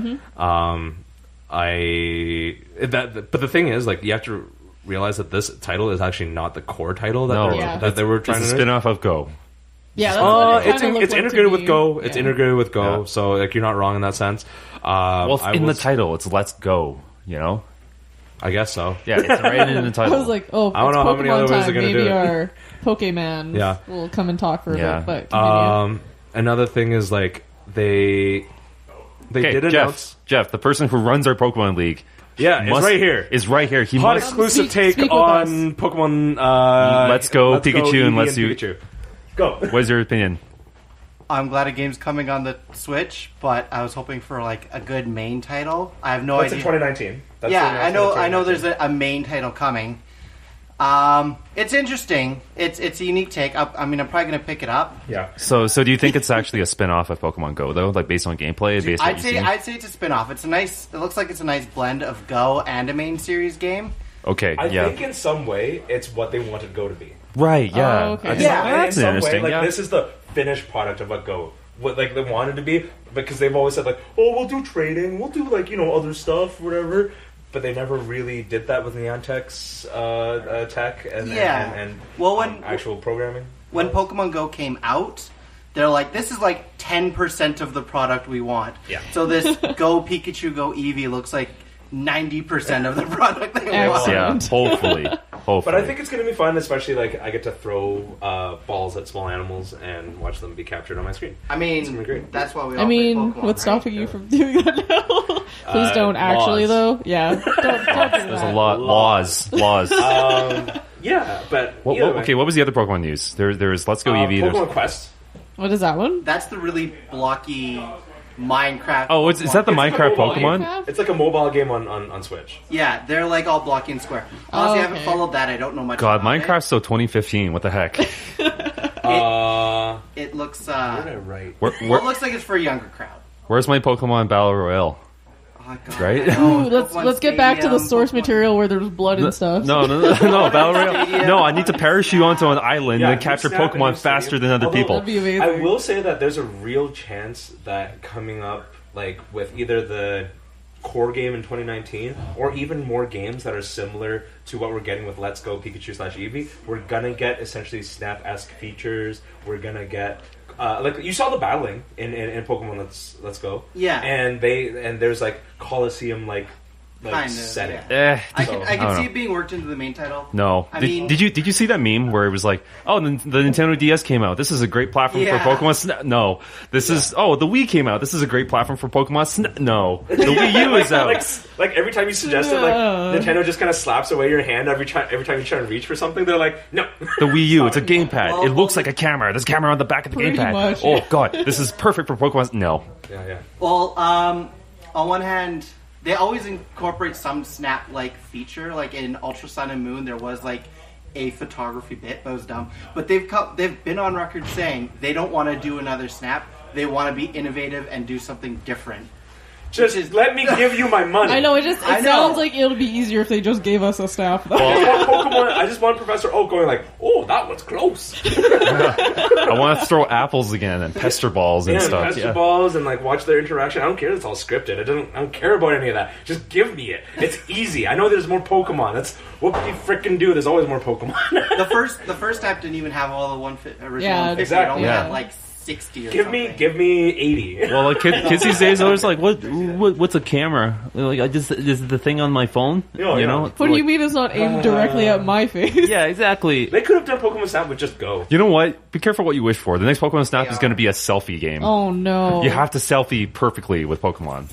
But the thing is, like, you have to realize that this title is actually not the core title that No, they were trying It's to a make. spin-off of Go. Yeah, that's what it It's kinda looked like integrated to with me. Go. It's Yeah. integrated with Go. Yeah. So like you're not wrong in that sense. Well, I in was- the title, it's Let's Go. You know. I guess so. Yeah, it's right in the I title. was like, oh, I don't it's know how many Pokemon other ways time. they're gonna Maybe do it. our Pokemans will come and talk for a Yeah. bit. But continue. Another thing is like they okay, did announce. Jeff, the person who runs our Pokemon League. Yeah, it's right here. Is right here. He Hot must. exclusive take speak with on Pokemon. Let's Go Pikachu and Eevee Let's Do- Pikachu. Go. What's your opinion? I'm glad a game's coming on the Switch, but I was hoping for like a good main title. I have no That's in idea. 2019. That's the Yeah, announcement I of know. There's 2019. a main title coming. It's interesting. It's a unique take. I'm probably gonna pick it up. Yeah. So do you think it's actually a spin-off of Pokemon Go though, like based on gameplay, based on what I'd you've say seen? I'd say it's a spin-off. It looks like it's a nice blend of Go and a main series game. Okay, I yeah, think in some way it's what they wanted Go to be. right, yeah, Oh, okay. Yeah, that's in some interesting. way, like yeah. this is the finished product of what Go, what like they wanted to be, because they've always said like, oh, we'll do trading, we'll do like other stuff, whatever. But they never really did that with Niantic's tech and Yeah. and Well, when- actual programming. When Pokemon Go came out, they're like, this is like 10% of the product we want. Yeah. So this Go Pikachu, Go Eevee looks like 90% of the product they Excellent. want. yeah, hopefully. But I think it's going to be fun, especially like I get to throw balls at small animals and watch them be captured on my screen. I It's gonna be mean, great. that's why we all I play mean, Pokemon, what's right? stopping you from doing that now? Please don't actually, laws. though. Yeah, don't do There's that. a lot laws. Yeah, but What, either way. okay, what was the other Pokemon news? There's Let's Go Eevee. Pokemon There's, Quest. What is that one? That's the really blocky Minecraft. oh, is that the Pokemon. Minecraft It's a mobile Pokemon? game. It's like a mobile game on Switch. Yeah, they're like all blocky and square. Honestly, I haven't okay. followed that. I don't know much God, about Minecraft's so 2015. What the heck? it. It looks, What did I write? Where, well, it looks like it's for a younger crowd. where's my Pokemon Battle Royale? Oh, God, Right? Ooh, let's get back to the source material where there's blood and stuff. No, Battle Royale. No, I need to parachute onto an island and capture Pokemon faster than other people. That'd be amazing. I will say that there's a real chance that coming up, like with either the core game in 2019 or even more games that are similar to what we're getting with Let's Go Pikachu / Eevee, we're gonna get essentially Snap-esque features. We're gonna get like you saw the battling in Pokemon Let's Go, and there's like Coliseum like setting. Yeah. I can see it being worked into the main title. No, did you see that meme where it was like, oh, the Nintendo DS came out. This is a great platform for Pokemon. No, this is the Wii came out. This is a great platform for Pokemon. No, the Wii U is out. Like every time you suggest it, like Nintendo just kind of slaps away your hand every time you try to reach for something. They're like, no, the Wii U, it's a gamepad. It looks like a camera. There's a camera on the back of the gamepad. Much. Oh God, this is perfect for Pokemon. No. Yeah. Well, on one hand, they always incorporate some Snap-like feature. Like in Ultra Sun and Moon, there was like a photography bit, but it was dumb. But they've been on record saying they don't want to do another Snap. They want to be innovative and do something different. Just let me give you my money. I know, it sounds like it'll be easier if they just gave us a Snap. I just want Professor Oak going like, oh, that was close. I want to throw apples again and pester balls and stuff. Pester balls and like watch their interaction. I don't care if it's all scripted. I don't care about any of that. Just give me it. It's easy. I know there's more Pokemon. That's what you frickin' do. There's always more Pokemon. the first app didn't even have all the original. Exactly. It only had like 60 or something. Give me 80. Well, like kids these days are always like, what's a camera? Like, is it the thing on my phone? You know? What do you mean it's not aimed directly at my face? Yeah, exactly. They could have done Pokemon Snap with just Go. You know what? Be careful what you wish for. The next Pokemon Snap is going to be a selfie game. Oh no! You have to selfie perfectly with Pokemon.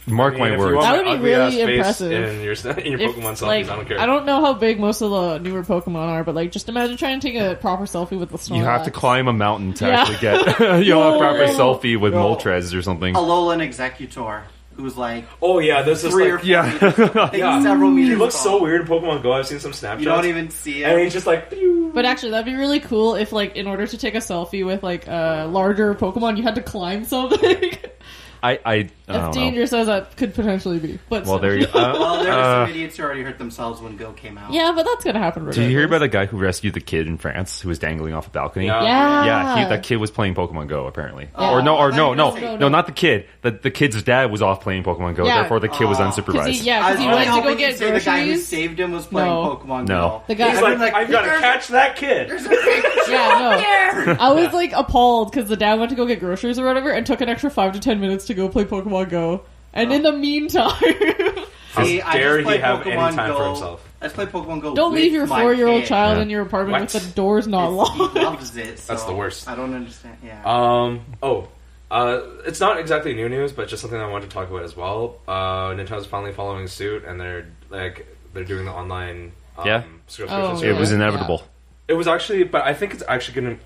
Mark my words. That would be really impressive. In your Pokemon selfies, like, I don't care. I don't know how big most of the newer Pokemon are, but like, just imagine trying to take a proper selfie with the Snorlax. You have to climb a mountain to actually get a proper selfie with Moltres or something. Alolan Executor, who's like, oh yeah, there's this like several meters. He looks so weird in Pokemon Go. I've seen some snapshots. You don't even see it, and he's just like. Pew. But actually, that'd be really cool if, like, in order to take a selfie with like a larger Pokemon, you had to climb something. I as dangerous as that could potentially be. But well, there you go. Well, there were some idiots who already hurt themselves when Go came out. Yeah, but that's gonna happen. Regardless. Did you hear about the guy who rescued the kid in France who was dangling off a balcony? Yeah. That kid was playing Pokemon Go apparently. Yeah. No, not the kid. The kid's dad was off playing Pokemon Go. Yeah. Therefore, the kid was unsupervised. Because he went to go get groceries. The guy who saved him was playing Pokemon Go. The guy, he's like, I've got to catch that kid. I was like appalled because the dad went to go get groceries or whatever and took an extra 5 to 10 minutes to go play Pokemon Go. And in the meantime... How dare he have Pokemon any time Go. for himself? Let's play Pokemon Go. Don't leave your 4-year-old child in your apartment with the doors not locked. He loves it. So that's the worst. I don't understand. Yeah. It's not exactly new news, but just something I wanted to talk about as well. Nintendo's finally following suit, and they're doing the online. Subscription. It was inevitable. It was actually, but I think it's actually gonna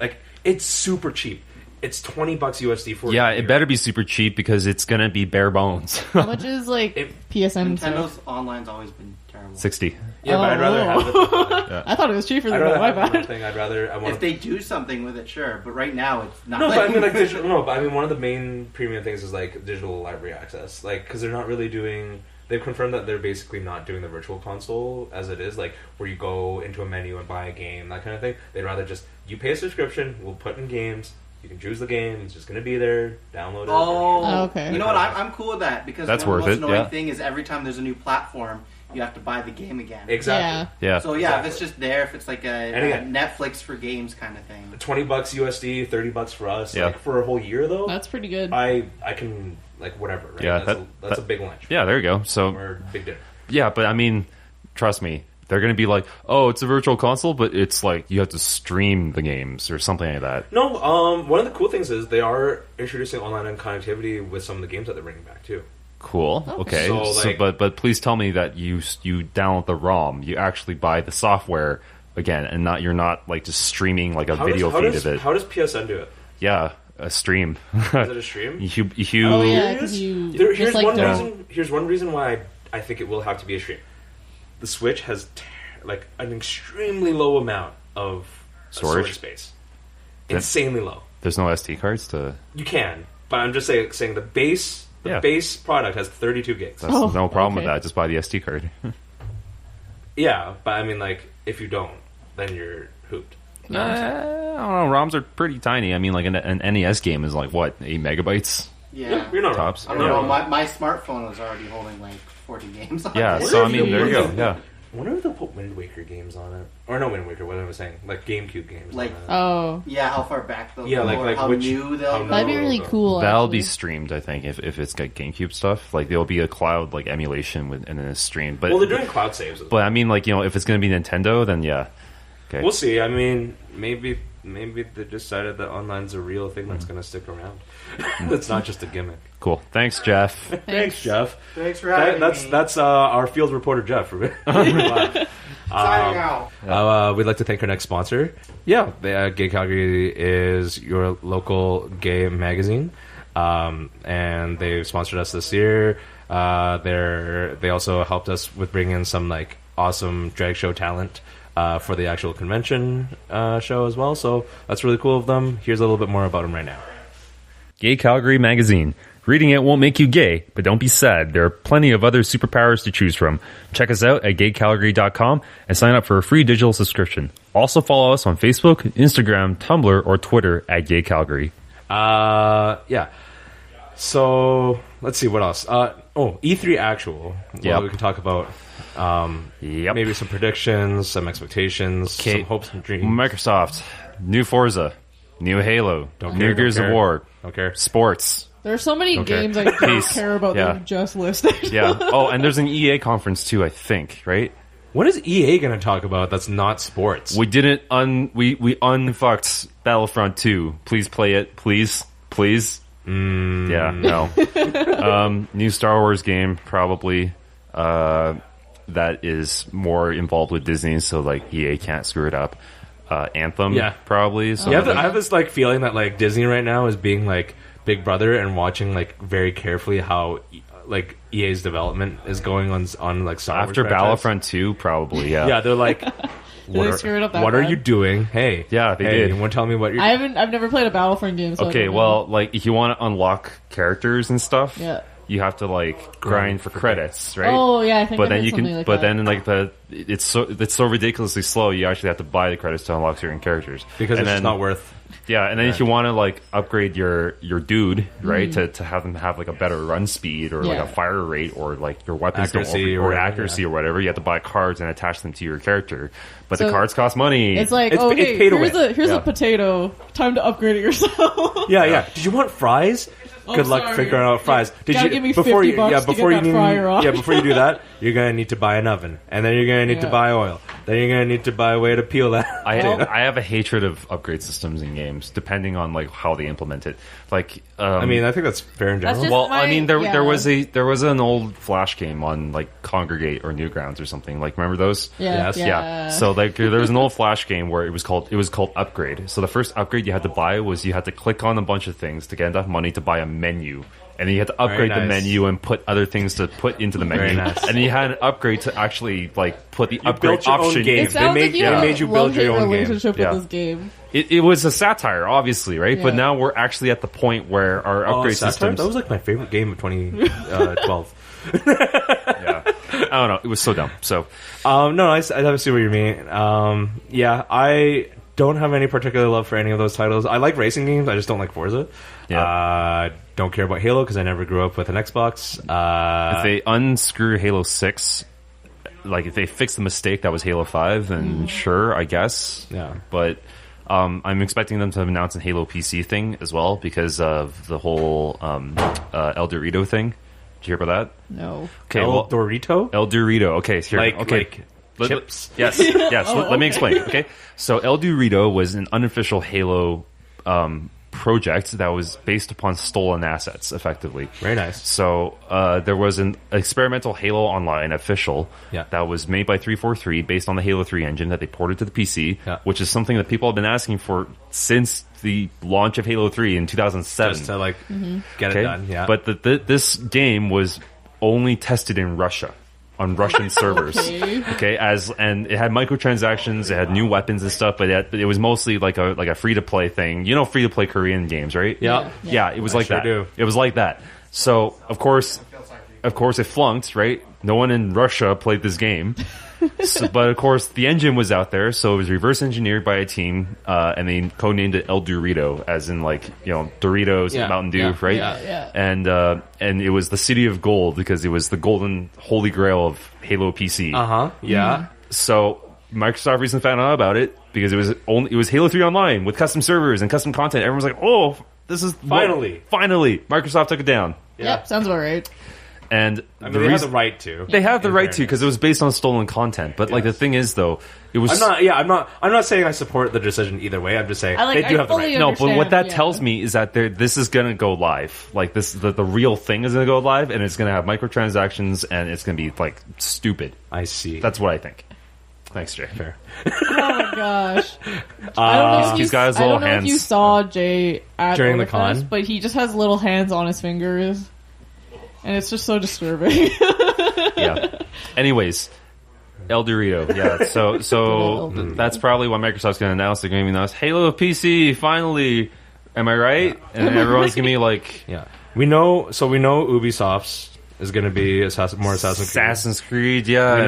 it's super cheap. It's $20 USD for it better be super cheap because it's gonna be bare bones. How much is PSN? Nintendo's online's always been terrible. 60. Yeah, but I'd rather have it. I thought it was cheaper than that. My bad. If they do something with it, sure. But right now, it's not. No, but I mean digital. No, but I mean one of the main premium things is like digital library access. Like because they're not really doing. They've confirmed that they're basically not doing the virtual console as it is, like where you go into a menu and buy a game, that kind of thing. They'd rather just you pay a subscription, we'll put in games. You can choose the game. It's just going to be there. Download it. Oh, okay. You know what? I'm cool with that because that's the worth most it. annoying thing is every time there's a new platform, you have to buy the game again. Exactly. Yeah. So if it's just there, if it's like a Netflix for games kind of thing, $20 USD, $30 for us. Yeah. Like for a whole year though. That's pretty good. I can whatever. Right? Yeah. That's a big lunch. Yeah. There you go. So or big dinner. Yeah, but I mean, trust me. They're going to be like, oh, it's a virtual console, but it's like you have to stream the games or something like that. No, one of the cool things is they are introducing online connectivity with some of the games that they're bringing back too. Cool. Okay. So, but please tell me that you download the ROM, you actually buy the software again, and you're not like just streaming like a video feed of it. How does PSN do it? Yeah, a stream. Is it a stream? Here's one reason why I think it will have to be a stream. The Switch has an extremely low amount of storage space. Insanely low. There's no SD cards to... You can, but I'm just saying the base The base product has 32 gigs. That's no problem with that. Just buy the SD card. Yeah, but I mean, like, if you don't, then you're hooped. I don't know. ROMs are pretty tiny. I mean, like, an NES game is like, what, 8 megabytes? Yeah. You're not tops. I don't know. My smartphone was already holding like 40 games on Yeah, it. so I mean, there you go. Yeah. I wonder if they'll put Wind Waker games on it. Or no, Wind Waker, what am I saying? Like GameCube games. Like, on it. Yeah, how far back they'll Yeah, go, like how which, new they'll go. That'd be really cool. That'll actually. be streamed, I think, if it's got GameCube stuff. Like, there'll be a cloud, like, emulation and then it's streamed. But, well, they're doing cloud saves. But, I mean, like, you know, if it's going to be Nintendo, then yeah. Okay. We'll see. I mean, maybe they decided that online's a real thing that's going to stick around. It's not just a gimmick. Cool. Thanks, Jeff. Thanks, Jeff. Thanks for having me. That's our field reporter, Jeff. Signing out. We'd like to thank our next sponsor. Yeah, Gay Calgary is your local gay magazine, and they've sponsored us this year. They also helped us with bringing in some like awesome drag show talent for the actual convention show as well. So that's really cool of them. Here's a little bit more about them right now. Gay Calgary Magazine. Reading it won't make you gay, but don't be sad. There are plenty of other superpowers to choose from. Check us out at gaycalgary.com and sign up for a free digital subscription. Also follow us on Facebook, Instagram, Tumblr, or Twitter at Gay Calgary. Yeah. So let's see what else. E3 Actual. Well, we can talk about maybe some predictions, some expectations, some hopes and dreams. Microsoft, new Forza, new Halo, new Gears of War, don't care. Sports. There are so many games I don't care about that you just listed. Yeah. Oh, and there's an EA conference too, I think, right? What is EA going to talk about that's not sports? We didn't we unfucked Battlefront 2. Please play it, please. Yeah, no. New Star Wars game, probably. That is more involved with Disney, so like EA can't screw it up. Anthem, probably. So I have this like feeling that like Disney right now is being like Big Brother and watching like very carefully how like EA's development is going on like Star Wars after franchise. Battlefront 2, probably. Yeah, they're like, what are you doing? Hey, they did. You want to tell me what you're? I've never played a Battlefront game. So okay, well, like if you want to unlock characters and stuff, you have to like grind for credits, right? Oh yeah, I think. But then you can. Like but then like it's so ridiculously slow. You actually have to buy the credits to unlock certain characters because it's just not worth. Yeah, and then if you want to like upgrade your dude, right, to have them have like a better run speed or like a fire rate or like your weapons accuracy or accuracy or whatever, you have to buy cards and attach them to your character. But the cards cost money. It's like here's a potato. Time to upgrade it yourself. Yeah. Did you want fries? Good luck figuring out fries. Did you give me before you do that, you're gonna need to buy an oven, and then you're gonna need to buy oil. Then you're gonna need to buy a way to peel that. I have a hatred of upgrade systems in games, depending on like how they implement it. Like, I mean, I think that's fair in general. Well, I mean, there was an old Flash game on like Congregate or Newgrounds or something. Like, remember those? Yeah. So like, there was an old Flash game where it was called Upgrade. So the first upgrade you had to buy was you had to click on a bunch of things to get enough money to buy a menu. And then you had to upgrade the menu and put other things to put into the menu. Nice. And then you had an upgrade to actually like put the upgrade option. It sounds like you made you build your own relationship with this game. It was a satire, obviously, right? Yeah. But now we're actually at the point where our upgrade systems. That was like my favorite game of 2012. Yeah, I don't know. It was so dumb. So, no, I see what you mean. I don't have any particular love for any of those titles. I like racing games. I just don't like Forza. Yeah. Don't care about Halo because I never grew up with an Xbox. If they unscrew Halo 6, like if they fix the mistake that was Halo 5, then sure, I guess. Yeah. But I'm expecting them to announce a Halo PC thing as well because of the whole El Dorito thing. Did you hear about that? No. Okay, El Dorito? El Dorito. Okay, here. Like chips? Yes. Let me explain. Okay, so El Dorito was an unofficial Halo project that was based upon stolen assets, effectively. Very nice. So there was an experimental Halo Online official that was made by 343 based on the Halo 3 engine that they ported to the PC, which is something that people have been asking for since the launch of Halo 3 in 2007. Just to get it done, yeah. But this game was only tested in Russia. On Russian servers, okay, and it had microtransactions, it had new weapons and stuff, but it was mostly like a free to play thing. You know, free to play Korean games, right? Yeah. It was like that. It was like that. So of course it flunked, right? No one in Russia played this game. But of course the engine was out there, so it was reverse engineered by a team, and they codenamed it El Dorito, as in like, you know, Doritos, Mountain Dew, right? Yeah. And it was the City of Gold because it was the golden holy grail of Halo PC. Yeah. So Microsoft recently found out about it because it was Halo 3 Online with custom servers and custom content. Everyone's like, oh, this is finally Microsoft took it down. Yep, sounds about right. And I mean, they have the right to. They have the right to, because it was based on stolen content. But like the thing is, though, it was. I'm not saying I support the decision either way. I'm just saying they do have the right. No, but what that tells me is that this is going to go live. Like the real thing is going to go live, and it's going to have microtransactions, and it's going to be like stupid. I see. That's what I think. Thanks, Jay. Fair. Oh my gosh! I don't know if you saw Jay at during the Otafest, con, but he just has little hands on his fingers. And it's just so disturbing. Yeah. Anyways, El Dorito. Yeah. So that's probably what Microsoft's going to announce. They're going to announce Halo PC finally. Am I right? Yeah. And everyone's going to be like, yeah. We know Ubisoft's is going to be more Assassin's Creed. Yeah. We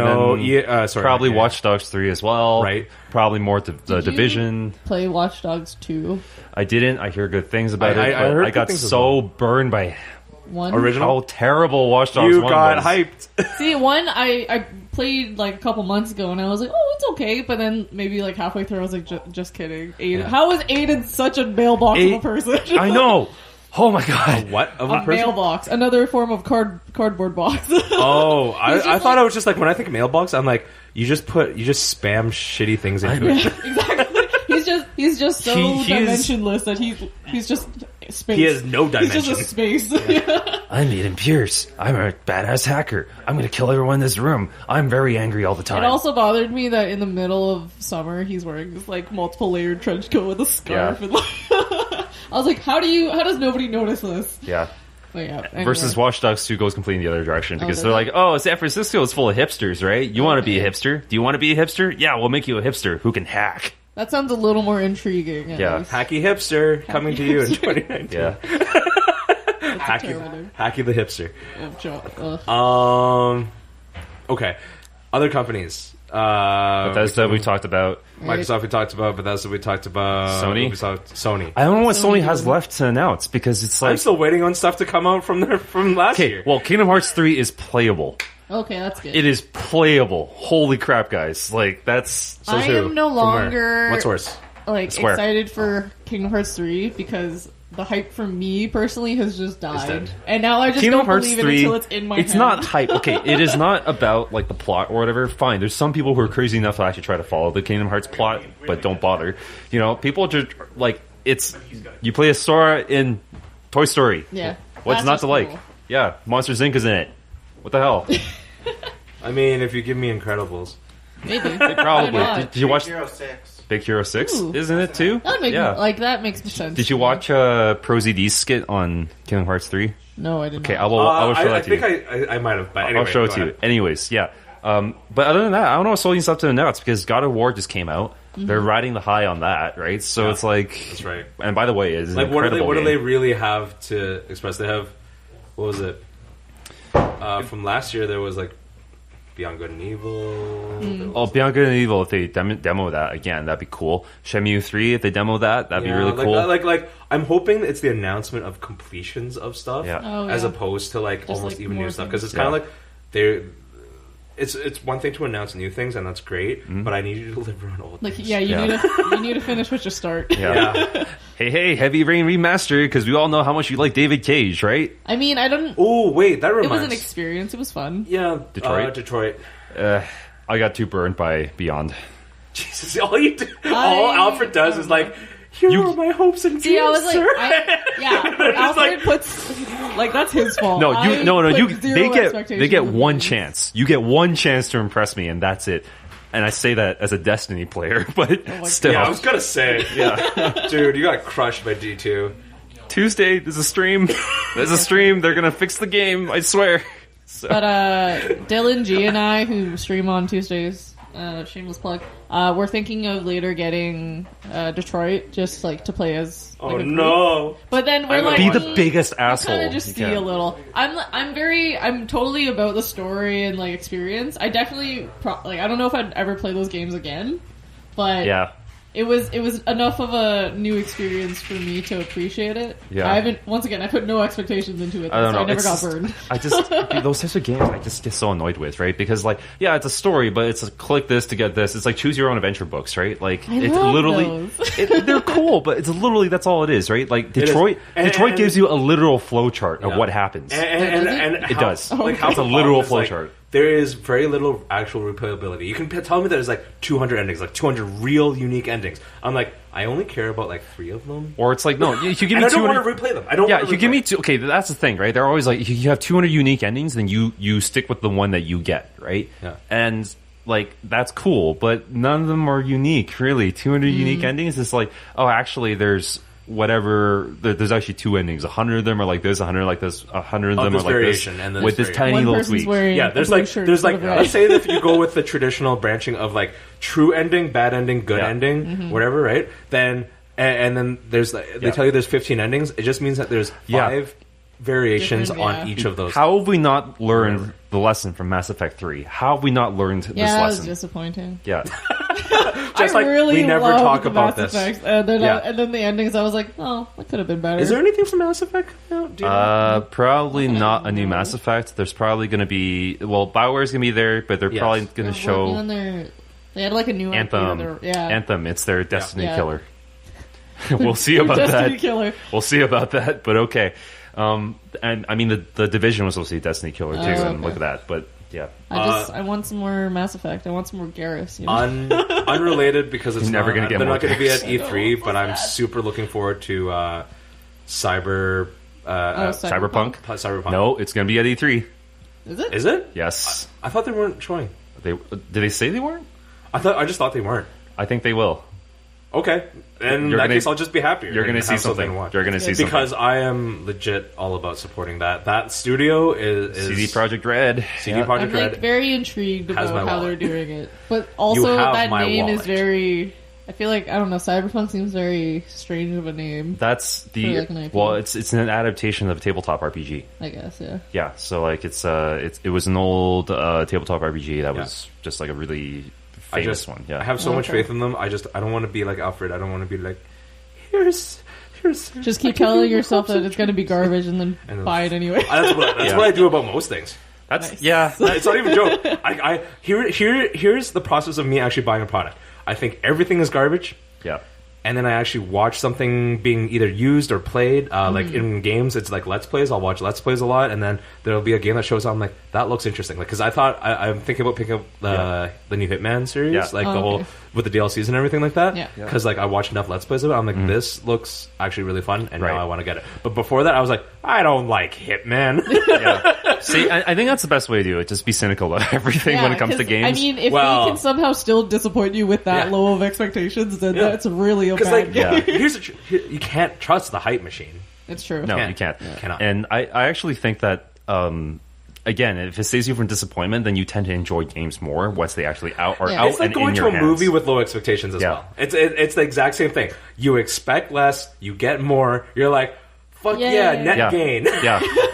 know. Probably Watch Dogs 3 as well. Right. Probably more the Division. Play Watch Dogs 2. I didn't. I hear good things about it. I got so burned by. One? Original? How terrible Watch Dogs 1 got was. hyped. See, one I played like a couple months ago, and I was like, oh, it's okay. But then maybe like halfway through, I was like, just kidding. Aiden. Yeah. How is Aiden such a mailbox of a person? I know. Oh my god. What of a person? Mailbox. Another form of cardboard box. Oh, I thought I was just like, when I think mailbox, I'm like, you just spam shitty things into it. Exactly. He's just so dimensionless that he's just space. He has no dimension. He's just a space. Yeah. I'm Aiden Pierce. I'm a badass hacker. I'm going to kill everyone in this room. I'm very angry all the time. It also bothered me that in the middle of summer, he's wearing this like multiple layered trench coat with a scarf. Yeah. And, like, I was like, how does nobody notice this? Yeah. But yeah, anyway. Versus Watch Dogs 2 goes completely in the other direction because they're like, oh, San Francisco is full of hipsters, right? You want to be a hipster? Do you want to be a hipster? Yeah, we'll make you a hipster who can hack. That sounds a little more intriguing. Yeah. Hacky hipster coming to you in 2019. Yeah. Hacky the hipster. Okay. Other companies. Bethesda we talked about. Microsoft we talked about. Bethesda we talked about. Sony? Sony. I don't know what Sony has left to announce because it's like... I'm still waiting on stuff to come out from last year. Well, Kingdom Hearts 3 is playable. Okay, that's good. It is playable. Holy crap, guys. Like, that's... I am no longer... What's worse? Excited for Kingdom Hearts 3 because the hype for me personally has just died. And now I just don't believe it until it's in my head. It's not hype. Okay, it is not about like the plot or whatever. Fine, there's some people who are crazy enough to actually try to follow the Kingdom Hearts plot, but don't bother. You know, people just like it's you play a Sora in Toy Story. Yeah. What's not to like? Yeah, Monsters Inc. is in it. What the hell? I mean, if you give me Incredibles. Maybe. Probably. Did you watch Big Hero 6? Big Hero 6? Ooh. Isn't it too? That makes sense. Did you watch ProZD's skit on Kingdom Hearts 3? No, I didn't. Okay, I will show that to you. I think I might have, but anyway, I'll show it to you. Anyways, yeah. But other than that, I don't know what Sony's up to announce because God of War just came out. Mm-hmm. They're riding the high on that, right? So it's like... That's right. And by the way, it's like, an incredible what do they really have to express? They have... What was it? From last year, there was like Beyond Good and Evil. Oh, Beyond Good and Evil, if they demo that again, that'd be cool. Shenmue 3, if they demo that, that'd be really cool. Like, I'm hoping it's the announcement of completions of stuff as opposed to like just almost like even new stuff. Because it's Yeah. kind of like they're... It's one thing to announce new things, and that's great, but I need you to deliver on old things. You need to finish what you start. Yeah. Hey, Heavy Rain Remastered, because we all know how much you like David Cage, right? I mean, I don't... Oh, wait, that reminds... It was an experience. It was fun. Yeah. Detroit. I got too burned by Beyond. Jesus, all Alfred does is like, here are my hopes and dreams. See, I was like, Alfred puts like that's his fault. They get one chance. You get one chance to impress me, and that's it. And I say that as a Destiny player, but still. Yeah, I was gonna say, dude, you got crushed by D2. Tuesday, there's a stream. They're gonna fix the game. I swear. So. But Dylan G and I, who stream on Tuesdays, shameless plug. We're thinking of later getting Detroit, just like to play as. Like, a group. But then we're like, be the biggest asshole. Kind of just see a little. I'm totally about the story and like experience. I definitely I don't know if I'd ever play those games again, but yeah. It was enough of a new experience for me to appreciate it. Yeah. I put no expectations into it. I never got burned. I just, those types of games I just get so annoyed with, right? Because like, yeah, it's a story, but it's a click this to get this. It's like choose your own adventure books, right? Like, it's literally, they're cool, but it's literally, that's all it is, right? Like Detroit gives you a literal flowchart of what happens. And it does. Like, how it's a literal flowchart. There is very little actual replayability. You can tell me there's like 200 endings, like 200 real unique endings. I'm like, I only care about like 3 of them. Or it's like, no, if you give me 200... I don't want to replay them. I don't yeah, want to if you give me... Okay, that's the thing, right? They're always like, if you have 200 unique endings, then you stick with the one that you get, right? Yeah. And, like, that's cool, but none of them are unique, really. 200 unique endings is like, oh, actually, there's... there's actually 2 endings. 100 of them are like this, 100 like this, 100 of them are like this, and with this tiny little tweak. Yeah, there's like let's say that if you go with the traditional branching of like true ending, bad ending, good ending, whatever, right? Then and then there's they tell you there's 15 endings. It just means that there's 5 variations on each of those. How have we not learned the lesson from Mass Effect 3? How have we not learned this lesson? Yeah, that was disappointing. Yeah. Just like really we never talk about Mass this. Effects, and then the endings, I was like, oh, that could have been better. Is there anything from Mass Effect? No, do you know? Probably not a new Mass Effect. There's probably going to be... Well, BioWare's going to be there, but they're probably going to show... They had like a new Anthem. Anthem. It's their Destiny killer. Yeah. We'll see about Destiny that. Killer. We'll see about that, but okay. And I mean, the Division was supposed to be Destiny Killer too, and look at that. But yeah, I want some more Mass Effect. I want some more Garrus. You know? Unrelated because it's never going to get. They're not going to be at E3, but I'm super looking forward to Cyberpunk. Cyberpunk. No, it's going to be at E3. Is it? Is it? Yes. I thought they weren't showing. Did they say they weren't? I just thought they weren't. I think they will. Okay, and in that case, I'll just be happier. You're going to see something. You're going to see something because I am legit all about supporting that. That studio is CD Projekt Red. I'm like very intrigued about how they're doing it, but also that name is very. I feel like I don't know. Cyberpunk seems very strange of a name. That's the it's an adaptation of a tabletop RPG. I guess, yeah. Yeah, so like it was an old tabletop RPG that was just like a really. Famous one. Yeah. I have so much faith in them. I don't want to be like Alfred. I don't want to be like, here's. Just keep telling yourself that it's going to be garbage and then buy it anyway. That's what I do about most things. That's nice. It's not even a joke. Here's the process of me actually buying a product. I think everything is garbage. Yeah. And then I actually watch something being either used or played. Like in games, it's like Let's Plays. I'll watch Let's Plays a lot, and then there'll be a game that shows up. I'm like, that looks interesting. Like, because I thought I'm thinking about picking up the new Hitman series, like the whole with the DLCs and everything like that. Because like I watched enough Let's Plays of it. I'm like, this looks actually really fun, and now I want to get it. But before that, I was like, I don't like Hitman. See, I think that's the best way to do it. Just be cynical about everything when it comes to games. I mean, if they can somehow still disappoint you with that low of expectations, then that's really a bad game. You can't trust the hype machine. It's true. No, you can't. You cannot. And I actually think that, again, if it saves you from disappointment, then you tend to enjoy games more once they actually out and in your hands. It's like going to a movie with low expectations as well. It's the exact same thing. You expect less, you get more. You're like, fuck net gain.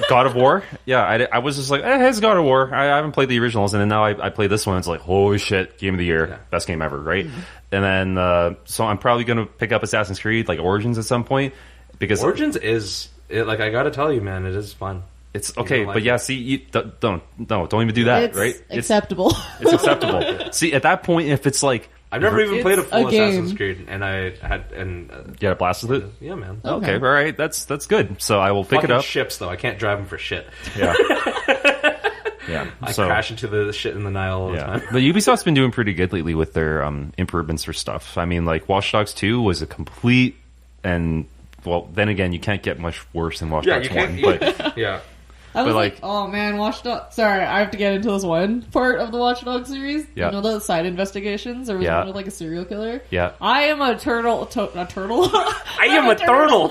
God of War. Yeah, I was just like, it's God of War. I haven't played the originals, and then now I played this one. It's like, holy shit, game of the year, best game ever, right? And then so I'm probably gonna pick up Assassin's Creed, like Origins, at some point, because Origins is like I gotta tell you, man, it is fun. It's okay, but see, don't even do that, right? Acceptable. It's acceptable. See, at that point, if it's like. I've never even played a full Assassin's Creed, and I had you had a blast with it. Yeah, man. Okay, all right, that's good. So I will pick it up. Ships though, I can't drive them for shit. Yeah, yeah. I crash into the shit in the Nile all the time. But Ubisoft's been doing pretty good lately with their improvements for stuff. I mean, like Watch Dogs 2 was a complete, and well, then again, you can't get much worse than Watch Dogs 1. But yeah. I was like, oh man, Watch Dogs. Sorry, I have to get into this one part of the Watch Dogs series. Yeah. You know the side investigations? There was one with like a serial killer. Yeah. I am a turtle. A turtle? I am a turtle.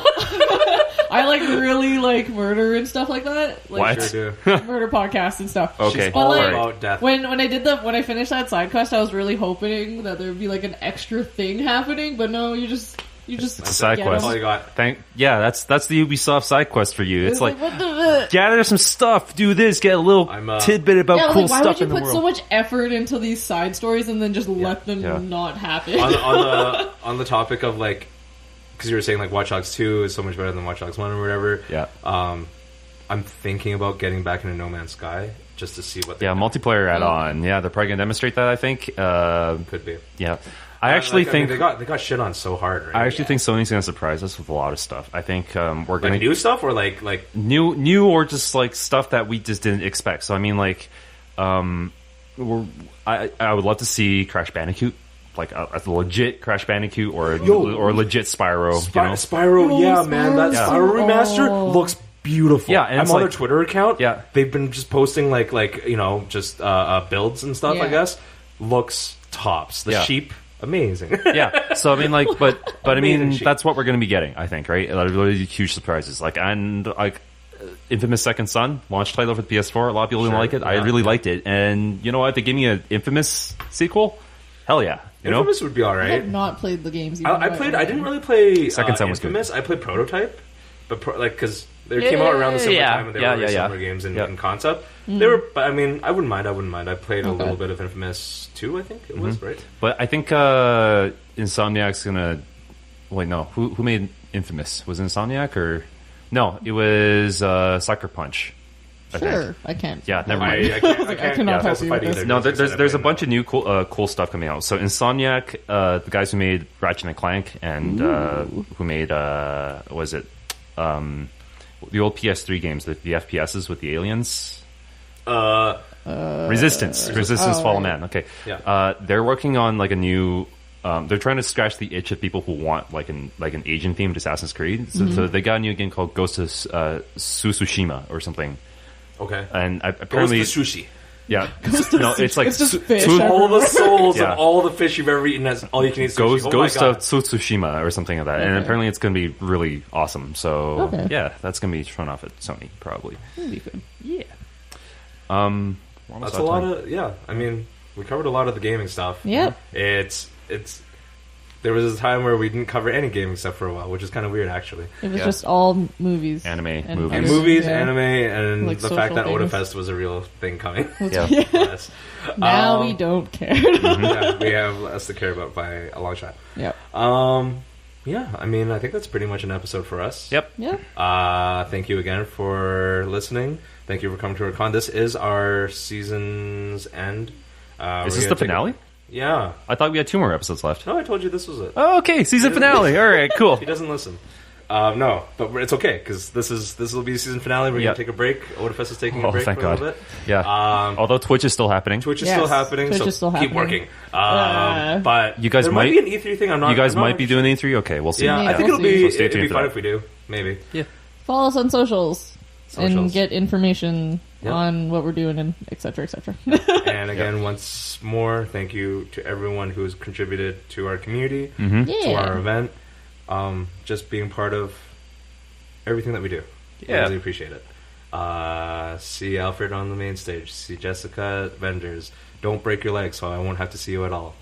I like really like murder and stuff like that. Like, What? Sure do. murder podcasts and stuff. Okay. She's all like, about death. When I finished that side quest, I was really hoping that there would be like an extra thing happening, but no, you just It's a side get quest. All you got. That's the Ubisoft side quest for you. It's like what the gather some stuff, do this, get a little tidbit about cool like, why stuff would in you the put world. so much effort into these side stories and then just let them not happen? On the topic of like, because you were saying like Watch Dogs 2 is so much better than Watch Dogs 1 or whatever. Yeah. I'm thinking about getting back into No Man's Sky just to see what. Multiplayer add-on. Yeah, they're probably gonna demonstrate that. I think. Could be. Yeah. I actually think they got shit on so hard. Right? I actually think Sony's going to surprise us with a lot of stuff. I think we're going to new stuff or like new or just like stuff that we just didn't expect. So I mean, like, I would love to see Crash Bandicoot, like a legit Crash Bandicoot or legit Spyro. Spyro, yeah, man, that Spyro remaster looks beautiful. Yeah, and I'm it's on like- their Twitter account. Yeah. They've been just posting like just builds and stuff. I Yeah. guess looks tops. The sheep. Amazing. Yeah. So I mean, like, but I mean, Amazing sheep. that's what we're going to be getting. I think, right? A lot of really huge surprises. Like, and like, Infamous Second Son launch title for the PS4. A lot of people didn't like it. I really liked it, and you know what? They gave me an Infamous sequel. Hell yeah! You know, Infamous would be all I right. have not played the games. I played. I didn't really play Second Son was good. Infamous. I played Prototype, but because they came out around the same time and they were really similar games in concept. They were, but I mean, I wouldn't mind. I played a little bit of Infamous 2, I think it was, right? But I think Insomniac's gonna. Wait, no. Who made Infamous? Was it Insomniac or no? It was Sucker Punch. I think. Sure, I can't. Yeah, never mind. I can't cannot help you testify with this. either. No, Just there's a playing bunch of new cool stuff coming out. So Insomniac, the guys who made Ratchet and Clank and who made was it the old PS3 games, the FPSs with the aliens. Resistance Fall of Man. Okay, Yeah. they're working on like a new. They're trying to scratch the itch of people who want like an Asian themed Assassin's Creed. So they got a new game called Ghost of Tsushima or something. Okay. And apparently, Ghost of Sushi. yeah, no, it's like It's just fish. All the souls Yeah. of all the fish you've ever eaten as all you can eat sushi. Ghost Oh my of God. Tsushima or something like that. And apparently it's going to be really awesome. So Okay. yeah, that's going to be shown off at Sony probably. That'd be good. Yeah. That's a lot of I mean, we covered a lot of the gaming stuff. Yep. It's there was a time where we didn't cover any gaming stuff for a while, which is kind of weird actually. It was Yeah. just all movies, Anime, and movies. And Yes. movies, yeah. anime, and Like the fact that social things. Otafest was a real thing coming. Yeah. Yes. Now we don't care. Yeah, we have less to care about by a long shot. Yep. Yeah, I mean, I think that's pretty much an episode for us. Yep. Yeah. Thank you again for listening. Thank you for coming to our con. This is our season's end. Is this the finale? Yeah. I thought we had 2 more episodes left. No, I told you this was it. Oh, okay, season finale. All right, cool. He doesn't listen. No, but it's okay because this will be the season finale. We're Yeah. gonna take a break. Otafest is taking a Oh, break thank for a God. little bit. Yeah. Although Twitch is still happening. Twitch is Yes, still happening, Twitch so is still keep happening. working. But You guys there might- be an E3 thing. I'm not. You guys I'm not might be doing E3. Okay, we'll see. Yeah, Yeah, I think we'll it'll be. see. So stay It'd be tuned for fun that. if we do. Maybe. Yeah. Follow us on socials Socials. and get information Yep. on what we're doing and et cetera, et cetera. And again, once more, thank you to everyone who has contributed to our community, Mm-hmm. to Yeah. our event, just being part of everything that we do. Yeah. I really appreciate it. See Alfred on the main stage. See Jessica at Avengers. Don't break your leg, so I won't have to see you at all.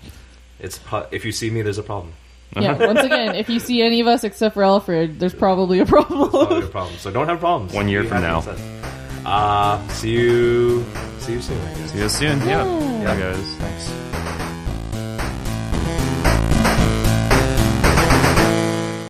If you see me, there's a problem. Yeah, once again, if you see any of us except for Alfred, there's probably a problem. Probably a problem. So don't have problems. 1 year We from have now. consent. See you soon. I guess. See you soon. Yeah. Yeah. Yeah, guys. Thanks.